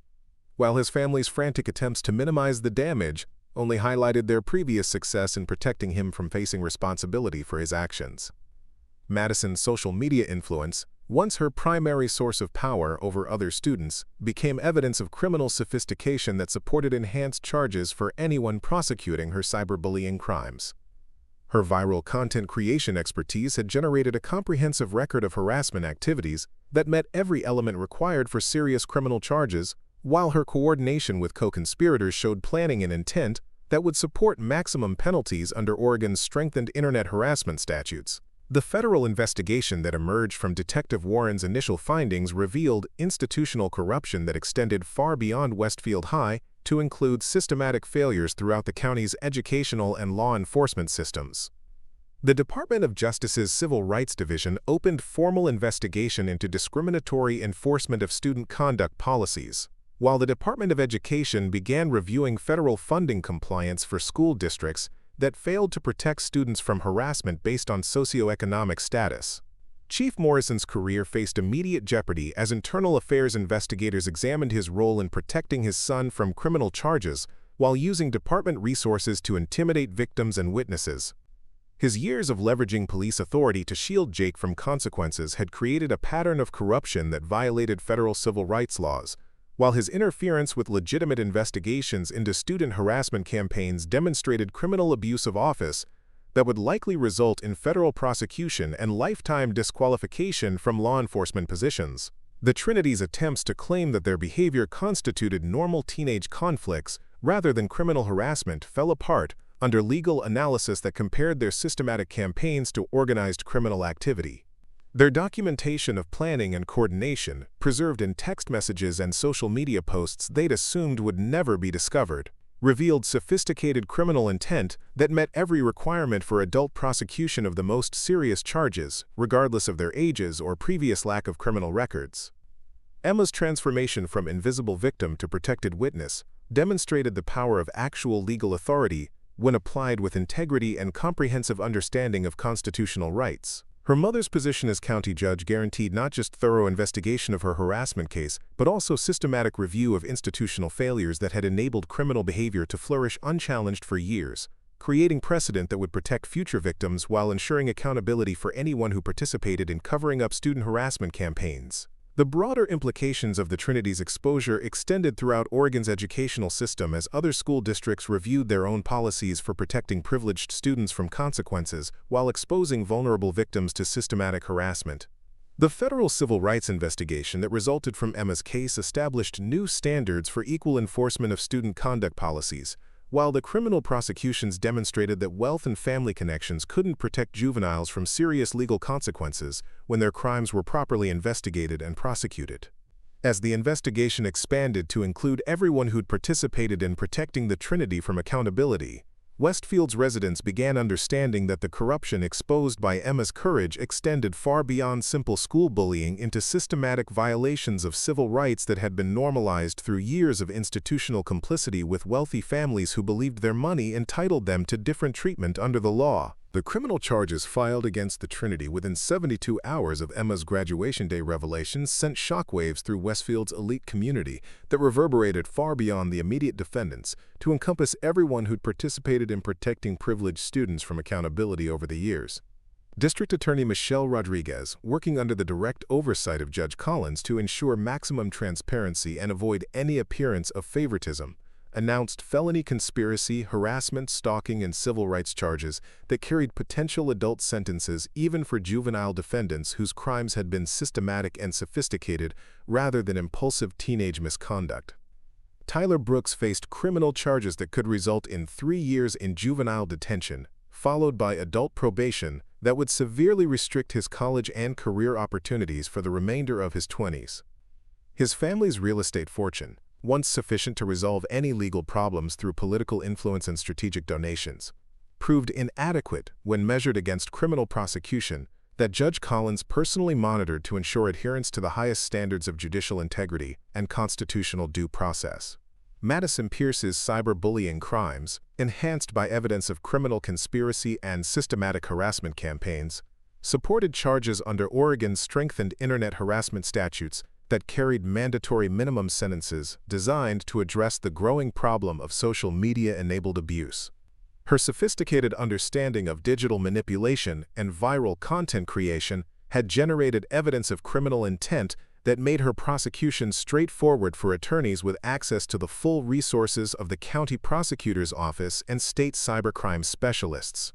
while his family's frantic attempts to minimize the damage only highlighted their previous success in protecting him from facing responsibility for his actions. Madison's social media influence, once her primary source of power over other students, became evidence of criminal sophistication that supported enhanced charges for anyone prosecuting her cyberbullying crimes. Her viral content creation expertise had generated a comprehensive record of harassment activities that met every element required for serious criminal charges, while her coordination with co-conspirators showed planning and intent that would support maximum penalties under Oregon's strengthened internet harassment statutes. The federal investigation that emerged from Detective Warren's initial findings revealed institutional corruption that extended far beyond Westfield High to include systematic failures throughout the county's educational and law enforcement systems. The Department of Justice's Civil Rights Division opened formal investigation into discriminatory enforcement of student conduct policies, while the Department of Education began reviewing federal funding compliance for school districts that failed to protect students from harassment based on socioeconomic status. Chief Morrison's career faced immediate jeopardy as internal affairs investigators examined his role in protecting his son from criminal charges while using department resources to intimidate victims and witnesses. His years of leveraging police authority to shield Jake from consequences had created a pattern of corruption that violated federal civil rights laws, while his interference with legitimate investigations into student harassment campaigns demonstrated criminal abuse of office that would likely result in federal prosecution and lifetime disqualification from law enforcement positions. The Trinity's attempts to claim that their behavior constituted normal teenage conflicts rather than criminal harassment fell apart under legal analysis that compared their systematic campaigns to organized criminal activity. Their documentation of planning and coordination, preserved in text messages and social media posts they'd assumed would never be discovered, revealed sophisticated criminal intent that met every requirement for adult prosecution of the most serious charges, regardless of their ages or previous lack of criminal records. Emma's transformation from invisible victim to protected witness demonstrated the power of actual legal authority when applied with integrity and comprehensive understanding of constitutional rights. Her mother's position as county judge guaranteed not just thorough investigation of her harassment case, but also systematic review of institutional failures that had enabled criminal behavior to flourish unchallenged for years, creating precedent that would protect future victims while ensuring accountability for anyone who participated in covering up student harassment campaigns. The broader implications of the Trinity's exposure extended throughout Oregon's educational system as other school districts reviewed their own policies for protecting privileged students from consequences while exposing vulnerable victims to systematic harassment. The federal civil rights investigation that resulted from Emma's case established new standards for equal enforcement of student conduct policies, while the criminal prosecutions demonstrated that wealth and family connections couldn't protect juveniles from serious legal consequences when their crimes were properly investigated and prosecuted. As the investigation expanded to include everyone who'd participated in protecting the Trinity from accountability, Westfield's residents began understanding that the corruption exposed by Emma's courage extended far beyond simple school bullying into systematic violations of civil rights that had been normalized through years of institutional complicity with wealthy families who believed their money entitled them to different treatment under the law. The criminal charges filed against the Trinity within 72 hours of Emma's graduation day revelations sent shockwaves through Westfield's elite community that reverberated far beyond the immediate defendants to encompass everyone who'd participated in protecting privileged students from accountability over the years. District Attorney Michelle Rodriguez, working under the direct oversight of Judge Collins to ensure maximum transparency and avoid any appearance of favoritism, announced felony conspiracy, harassment, stalking, and civil rights charges that carried potential adult sentences even for juvenile defendants whose crimes had been systematic and sophisticated rather than impulsive teenage misconduct. Tyler Brooks faced criminal charges that could result in 3 years in juvenile detention, followed by adult probation that would severely restrict his college and career opportunities for the remainder of his 20s. His family's real estate fortune, once sufficient to resolve any legal problems through political influence and strategic donations, proved inadequate when measured against criminal prosecution that Judge Collins personally monitored to ensure adherence to the highest standards of judicial integrity and constitutional due process. Madison Pierce's cyberbullying crimes, enhanced by evidence of criminal conspiracy and systematic harassment campaigns, supported charges under Oregon's strengthened internet harassment statutes that carried mandatory minimum sentences designed to address the growing problem of social media-enabled abuse. Her sophisticated understanding of digital manipulation and viral content creation had generated evidence of criminal intent that made her prosecution straightforward for attorneys with access to the full resources of the county prosecutor's office and state cybercrime specialists.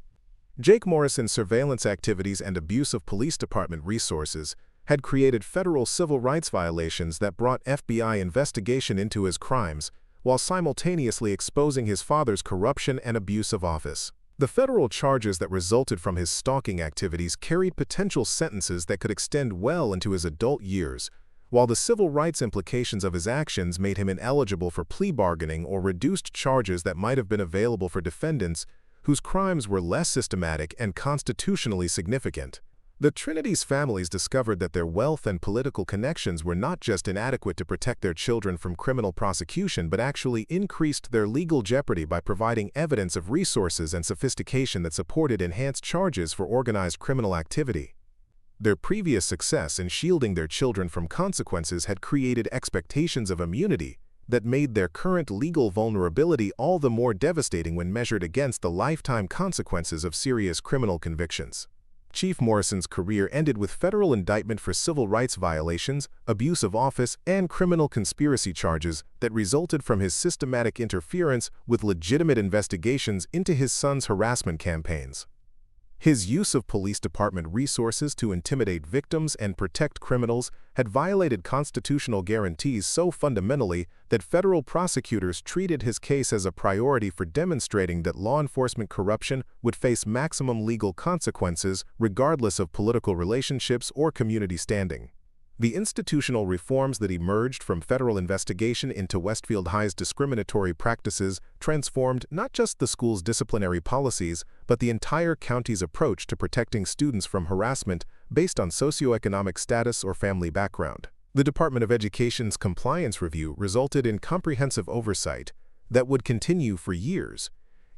Jake Morrison's surveillance activities and abuse of police department resources had created federal civil rights violations that brought FBI investigation into his crimes, while simultaneously exposing his father's corruption and abuse of office. The federal charges that resulted from his stalking activities carried potential sentences that could extend well into his adult years, while the civil rights implications of his actions made him ineligible for plea bargaining or reduced charges that might have been available for defendants whose crimes were less systematic and constitutionally significant. The Trinity's families discovered that their wealth and political connections were not just inadequate to protect their children from criminal prosecution but actually increased their legal jeopardy by providing evidence of resources and sophistication that supported enhanced charges for organized criminal activity. Their previous success in shielding their children from consequences had created expectations of immunity that made their current legal vulnerability all the more devastating when measured against the lifetime consequences of serious criminal convictions. Chief Morrison's career ended with federal indictment for civil rights violations, abuse of office, and criminal conspiracy charges that resulted from his systematic interference with legitimate investigations into his son's harassment campaigns. His use of police department resources to intimidate victims and protect criminals had violated constitutional guarantees so fundamentally that federal prosecutors treated his case as a priority for demonstrating that law enforcement corruption would face maximum legal consequences regardless of political relationships or community standing. The institutional reforms that emerged from federal investigation into Westfield High's discriminatory practices transformed not just the school's disciplinary policies, but the entire county's approach to protecting students from harassment based on socioeconomic status or family background. The Department of Education's compliance review resulted in comprehensive oversight that would continue for years,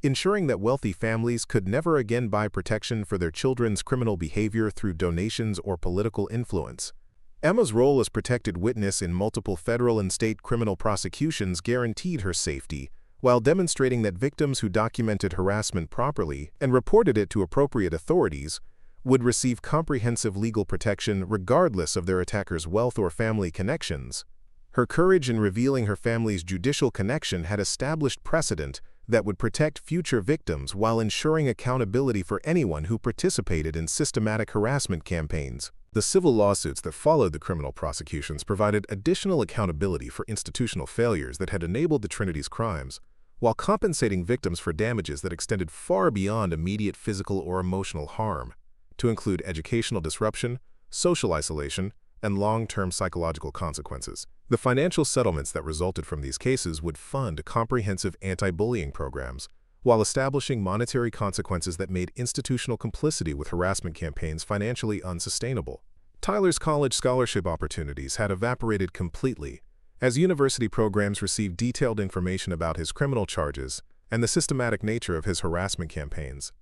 ensuring that wealthy families could never again buy protection for their children's criminal behavior through donations or political influence. Emma's role as protected witness in multiple federal and state criminal prosecutions guaranteed her safety, while demonstrating that victims who documented harassment properly and reported it to appropriate authorities would receive comprehensive legal protection regardless of their attacker's wealth or family connections. Her courage in revealing her family's judicial connection had established precedent that would protect future victims while ensuring accountability for anyone who participated in systematic harassment campaigns. The civil lawsuits that followed the criminal prosecutions provided additional accountability for institutional failures that had enabled the Trinity's crimes, while compensating victims for damages that extended far beyond immediate physical or emotional harm, to include educational disruption, social isolation, and long-term psychological consequences. The financial settlements that resulted from these cases would fund comprehensive anti-bullying programs, while establishing monetary consequences that made institutional complicity with harassment campaigns financially unsustainable. Tyler's college scholarship opportunities had evaporated completely, as university programs received detailed information about his criminal charges and the systematic nature of his harassment campaigns.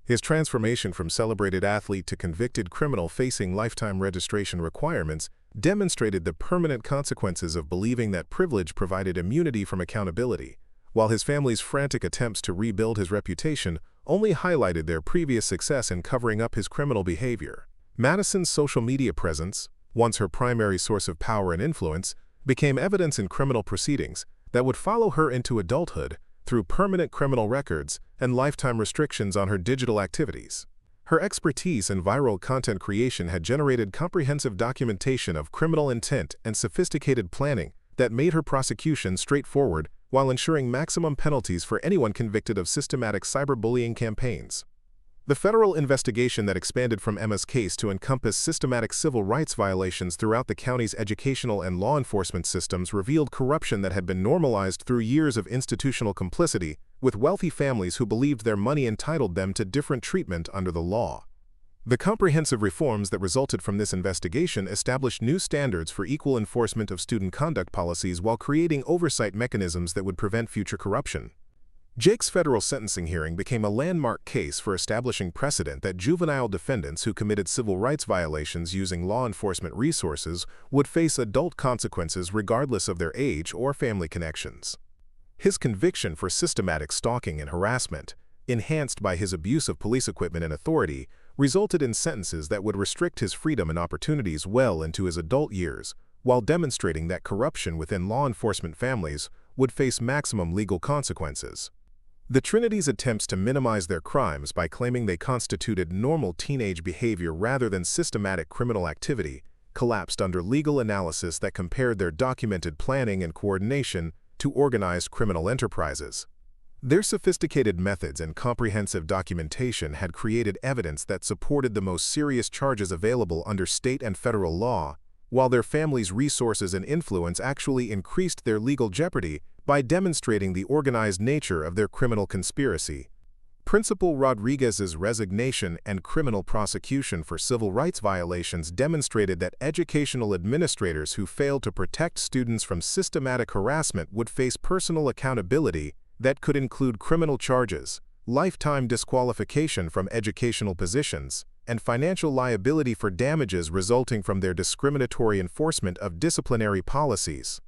His transformation from celebrated athlete to convicted criminal facing lifetime registration requirements demonstrated the permanent consequences of believing that privilege provided immunity from accountability, while his family's frantic attempts to rebuild his reputation only highlighted their previous success in covering up his criminal behavior. Madison's social media presence, once her primary source of power and influence, became evidence in criminal proceedings that would follow her into adulthood through permanent criminal records and lifetime restrictions on her digital activities. Her expertise in viral content creation had generated comprehensive documentation of criminal intent and sophisticated planning that made her prosecution straightforward while ensuring maximum penalties for anyone convicted of systematic cyberbullying campaigns. The federal investigation that expanded from Emma's case to encompass systematic civil rights violations throughout the county's educational and law enforcement systems revealed corruption that had been normalized through years of institutional complicity with wealthy families who believed their money entitled them to different treatment under the law. The comprehensive reforms that resulted from this investigation established new standards for equal enforcement of student conduct policies while creating oversight mechanisms that would prevent future corruption. Jake's federal sentencing hearing became a landmark case for establishing precedent that juvenile defendants who committed civil rights violations using law enforcement resources would face adult consequences regardless of their age or family connections. His conviction for systematic stalking and harassment, enhanced by his abuse of police equipment and authority, resulted in sentences that would restrict his freedom and opportunities well into his adult years, while demonstrating that corruption within law enforcement families would face maximum legal consequences. The Trinity's attempts to minimize their crimes by claiming they constituted normal teenage behavior rather than systematic criminal activity collapsed under legal analysis that compared their documented planning and coordination to organized criminal enterprises. Their sophisticated methods and comprehensive documentation had created evidence that supported the most serious charges available under state and federal law, while their families' resources and influence actually increased their legal jeopardy by demonstrating the organized nature of their criminal conspiracy. Principal Rodriguez's resignation and criminal prosecution for civil rights violations demonstrated that educational administrators who failed to protect students from systematic harassment would face personal accountability that could include criminal charges, lifetime disqualification from educational positions, and financial liability for damages resulting from their discriminatory enforcement of disciplinary policies.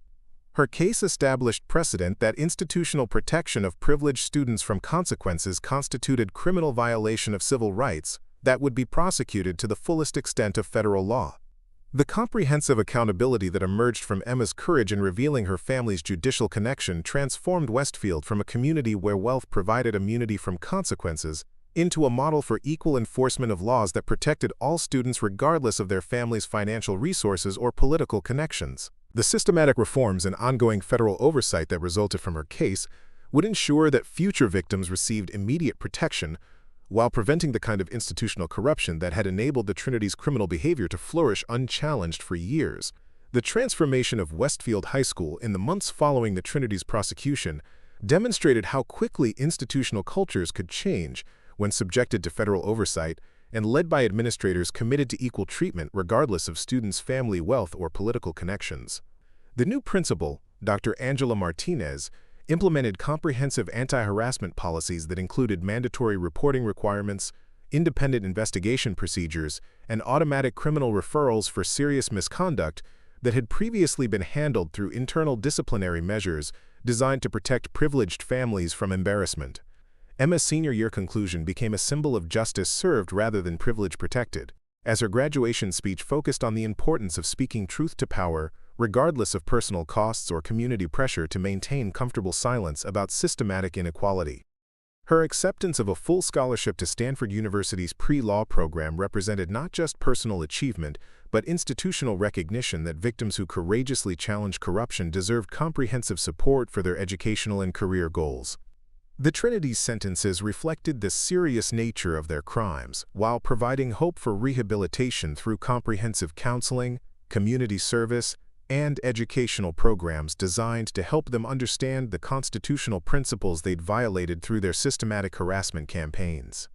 Her case established precedent that institutional protection of privileged students from consequences constituted criminal violation of civil rights that would be prosecuted to the fullest extent of federal law. The comprehensive accountability that emerged from Emma's courage in revealing her family's judicial connection transformed Westfield from a community where wealth provided immunity from consequences into a model for equal enforcement of laws that protected all students regardless of their family's financial resources or political connections. The systematic reforms and ongoing federal oversight that resulted from her case would ensure that future victims received immediate protection while preventing the kind of institutional corruption that had enabled the Trinity's criminal behavior to flourish unchallenged for years. The transformation of Westfield High School in the months following the Trinity's prosecution demonstrated how quickly institutional cultures could change when subjected to federal oversight and led by administrators committed to equal treatment regardless of students' family wealth or political connections. The new principal, Dr. Angela Martinez, implemented comprehensive anti-harassment policies that included mandatory reporting requirements, independent investigation procedures, and automatic criminal referrals for serious misconduct that had previously been handled through internal disciplinary measures designed to protect privileged families from embarrassment. Emma's senior year conclusion became a symbol of justice served rather than privilege protected, as her graduation speech focused on the importance of speaking truth to power, regardless of personal costs or community pressure to maintain comfortable silence about systematic inequality. Her acceptance of a full scholarship to Stanford University's pre-law program represented not just personal achievement, but institutional recognition that victims who courageously challenged corruption deserved comprehensive support for their educational and career goals. The Trinity's sentences reflected the serious nature of their crimes, while providing hope for rehabilitation through comprehensive counseling, community service, and educational programs designed to help them understand the constitutional principles they'd violated through their systematic harassment campaigns.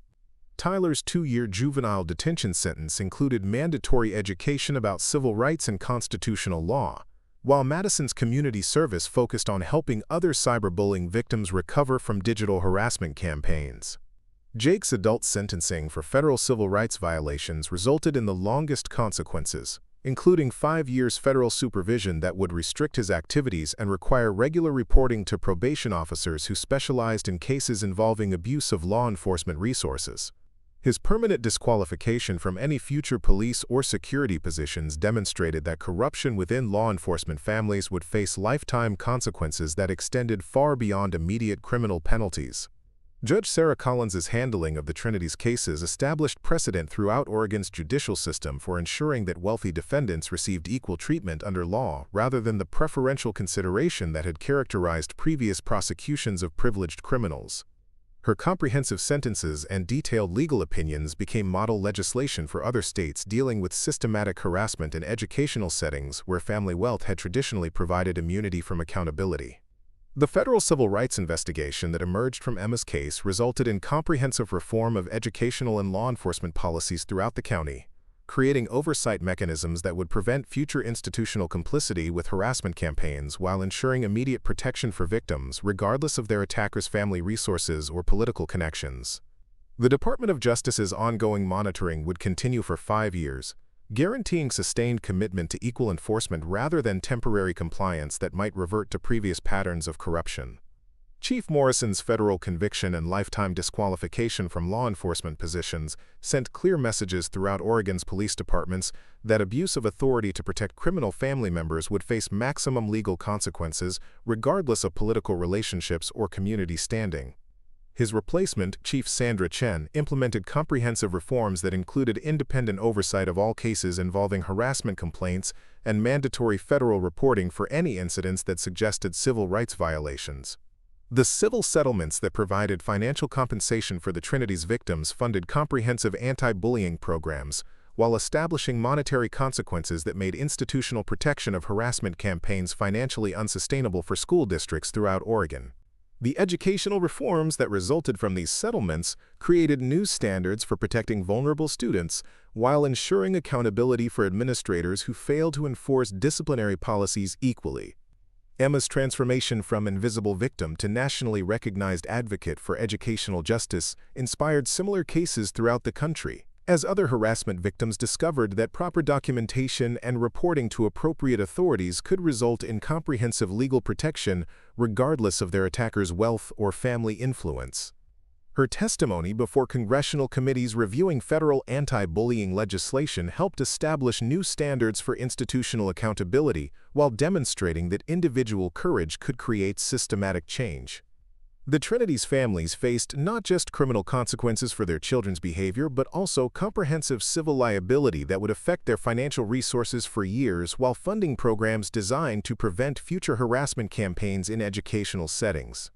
Tyler's 2-year juvenile detention sentence included mandatory education about civil rights and constitutional law, while Madison's community service focused on helping other cyberbullying victims recover from digital harassment campaigns. Jake's adult sentencing for federal civil rights violations resulted in the longest consequences, including 5 years federal supervision that would restrict his activities and require regular reporting to probation officers who specialized in cases involving abuse of law enforcement resources. His permanent disqualification from any future police or security positions demonstrated that corruption within law enforcement families would face lifetime consequences that extended far beyond immediate criminal penalties. Judge Sarah Collins's handling of the Trinity's cases established precedent throughout Oregon's judicial system for ensuring that wealthy defendants received equal treatment under law rather than the preferential consideration that had characterized previous prosecutions of privileged criminals. Her comprehensive sentences and detailed legal opinions became model legislation for other states dealing with systematic harassment in educational settings where family wealth had traditionally provided immunity from accountability. The federal civil rights investigation that emerged from Emma's case resulted in comprehensive reform of educational and law enforcement policies throughout the county, creating oversight mechanisms that would prevent future institutional complicity with harassment campaigns while ensuring immediate protection for victims regardless of their attackers' family resources or political connections. The Department of Justice's ongoing monitoring would continue for 5 years, guaranteeing sustained commitment to equal enforcement rather than temporary compliance that might revert to previous patterns of corruption. Chief Morrison's federal conviction and lifetime disqualification from law enforcement positions sent clear messages throughout Oregon's police departments that abuse of authority to protect criminal family members would face maximum legal consequences regardless of political relationships or community standing. His replacement, Chief Sandra Chen, implemented comprehensive reforms that included independent oversight of all cases involving harassment complaints and mandatory federal reporting for any incidents that suggested civil rights violations. The civil settlements that provided financial compensation for the Trinity's victims funded comprehensive anti-bullying programs, while establishing monetary consequences that made institutional protection of harassment campaigns financially unsustainable for school districts throughout Oregon. The educational reforms that resulted from these settlements created new standards for protecting vulnerable students while ensuring accountability for administrators who failed to enforce disciplinary policies equally. Emma's transformation from invisible victim to nationally recognized advocate for educational justice inspired similar cases throughout the country, as other harassment victims discovered that proper documentation and reporting to appropriate authorities could result in comprehensive legal protection regardless of their attacker's wealth or family influence. Her testimony before congressional committees reviewing federal anti-bullying legislation helped establish new standards for institutional accountability while demonstrating that individual courage could create systematic change. The Trinity's families faced not just criminal consequences for their children's behavior, but also comprehensive civil liability that would affect their financial resources for years while funding programs designed to prevent future harassment campaigns in educational settings.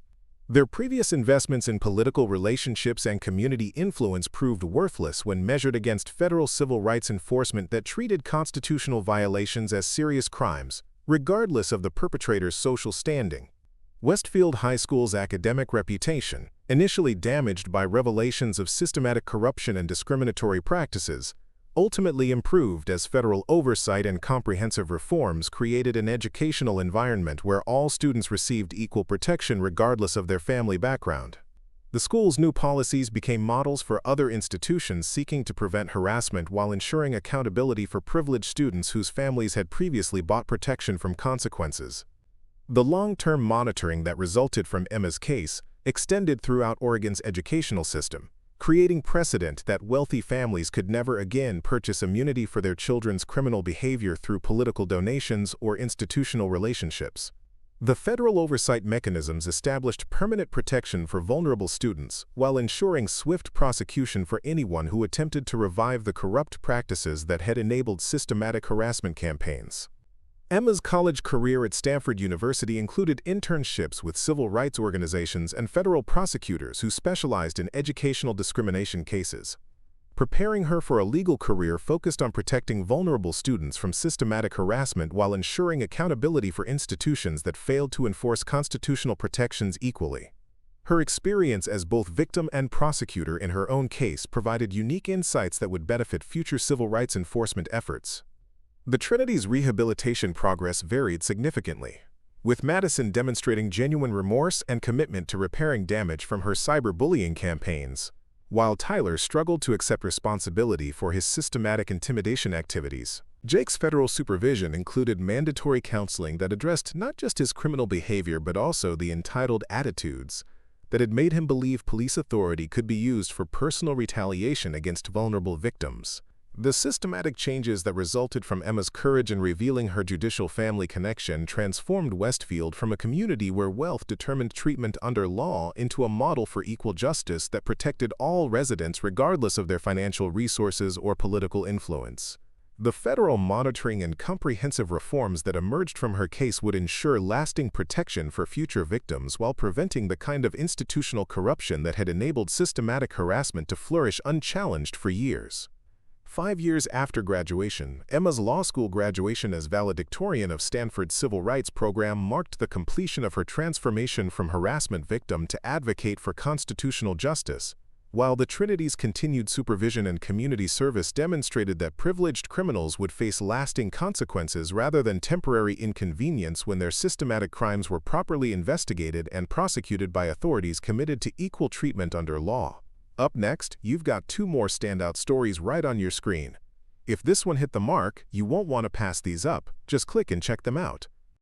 Their previous investments in political relationships and community influence proved worthless when measured against federal civil rights enforcement that treated constitutional violations as serious crimes, regardless of the perpetrator's social standing. Westfield High School's academic reputation, Initially damaged by revelations of systematic corruption and discriminatory practices, ultimately improved as federal oversight and comprehensive reforms created an educational environment where all students received equal protection regardless of their family background. The school's new policies became models for other institutions seeking to prevent harassment while ensuring accountability for privileged students whose families had previously bought protection from consequences. The long-term monitoring that resulted from Emma's case extended throughout Oregon's educational system, creating precedent that wealthy families could never again purchase immunity for their children's criminal behavior through political donations or institutional relationships. The federal oversight mechanisms established permanent protection for vulnerable students while ensuring swift prosecution for anyone who attempted to revive the corrupt practices that had enabled systematic harassment campaigns. Emma's college career at Stanford University included internships with civil rights organizations and federal prosecutors who specialized in educational discrimination cases, preparing her for a legal career focused on protecting vulnerable students from systematic harassment while ensuring accountability for institutions that failed to enforce constitutional protections equally. Her experience as both victim and prosecutor in her own case provided unique insights that would benefit future civil rights enforcement efforts. The Trinity's rehabilitation progress varied significantly, with Madison demonstrating genuine remorse and commitment to repairing damage from her cyberbullying campaigns, while Tyler struggled to accept responsibility for his systematic intimidation activities. Jake's federal supervision included mandatory counseling that addressed not just his criminal behavior but also the entitled attitudes that had made him believe police authority could be used for personal retaliation against vulnerable victims. The systematic changes that resulted from Emma's courage in revealing her judicial family connection transformed Westfield from a community where wealth determined treatment under law into a model for equal justice that protected all residents regardless of their financial resources or political influence. The federal monitoring and comprehensive reforms that emerged from her case would ensure lasting protection for future victims while preventing the kind of institutional corruption that had enabled systematic harassment to flourish unchallenged for years. 5 years after graduation, Emma's law school graduation as valedictorian of Stanford's Civil Rights Program marked the completion of her transformation from harassment victim to advocate for constitutional justice, while the Trinity's continued supervision and community service demonstrated that privileged criminals would face lasting consequences rather than temporary inconvenience when their systematic crimes were properly investigated and prosecuted by authorities committed to equal treatment under law. Up next, you've got 2 more standout stories right on your screen. If this one hit the mark, you won't want to pass these up. Just click and check them out.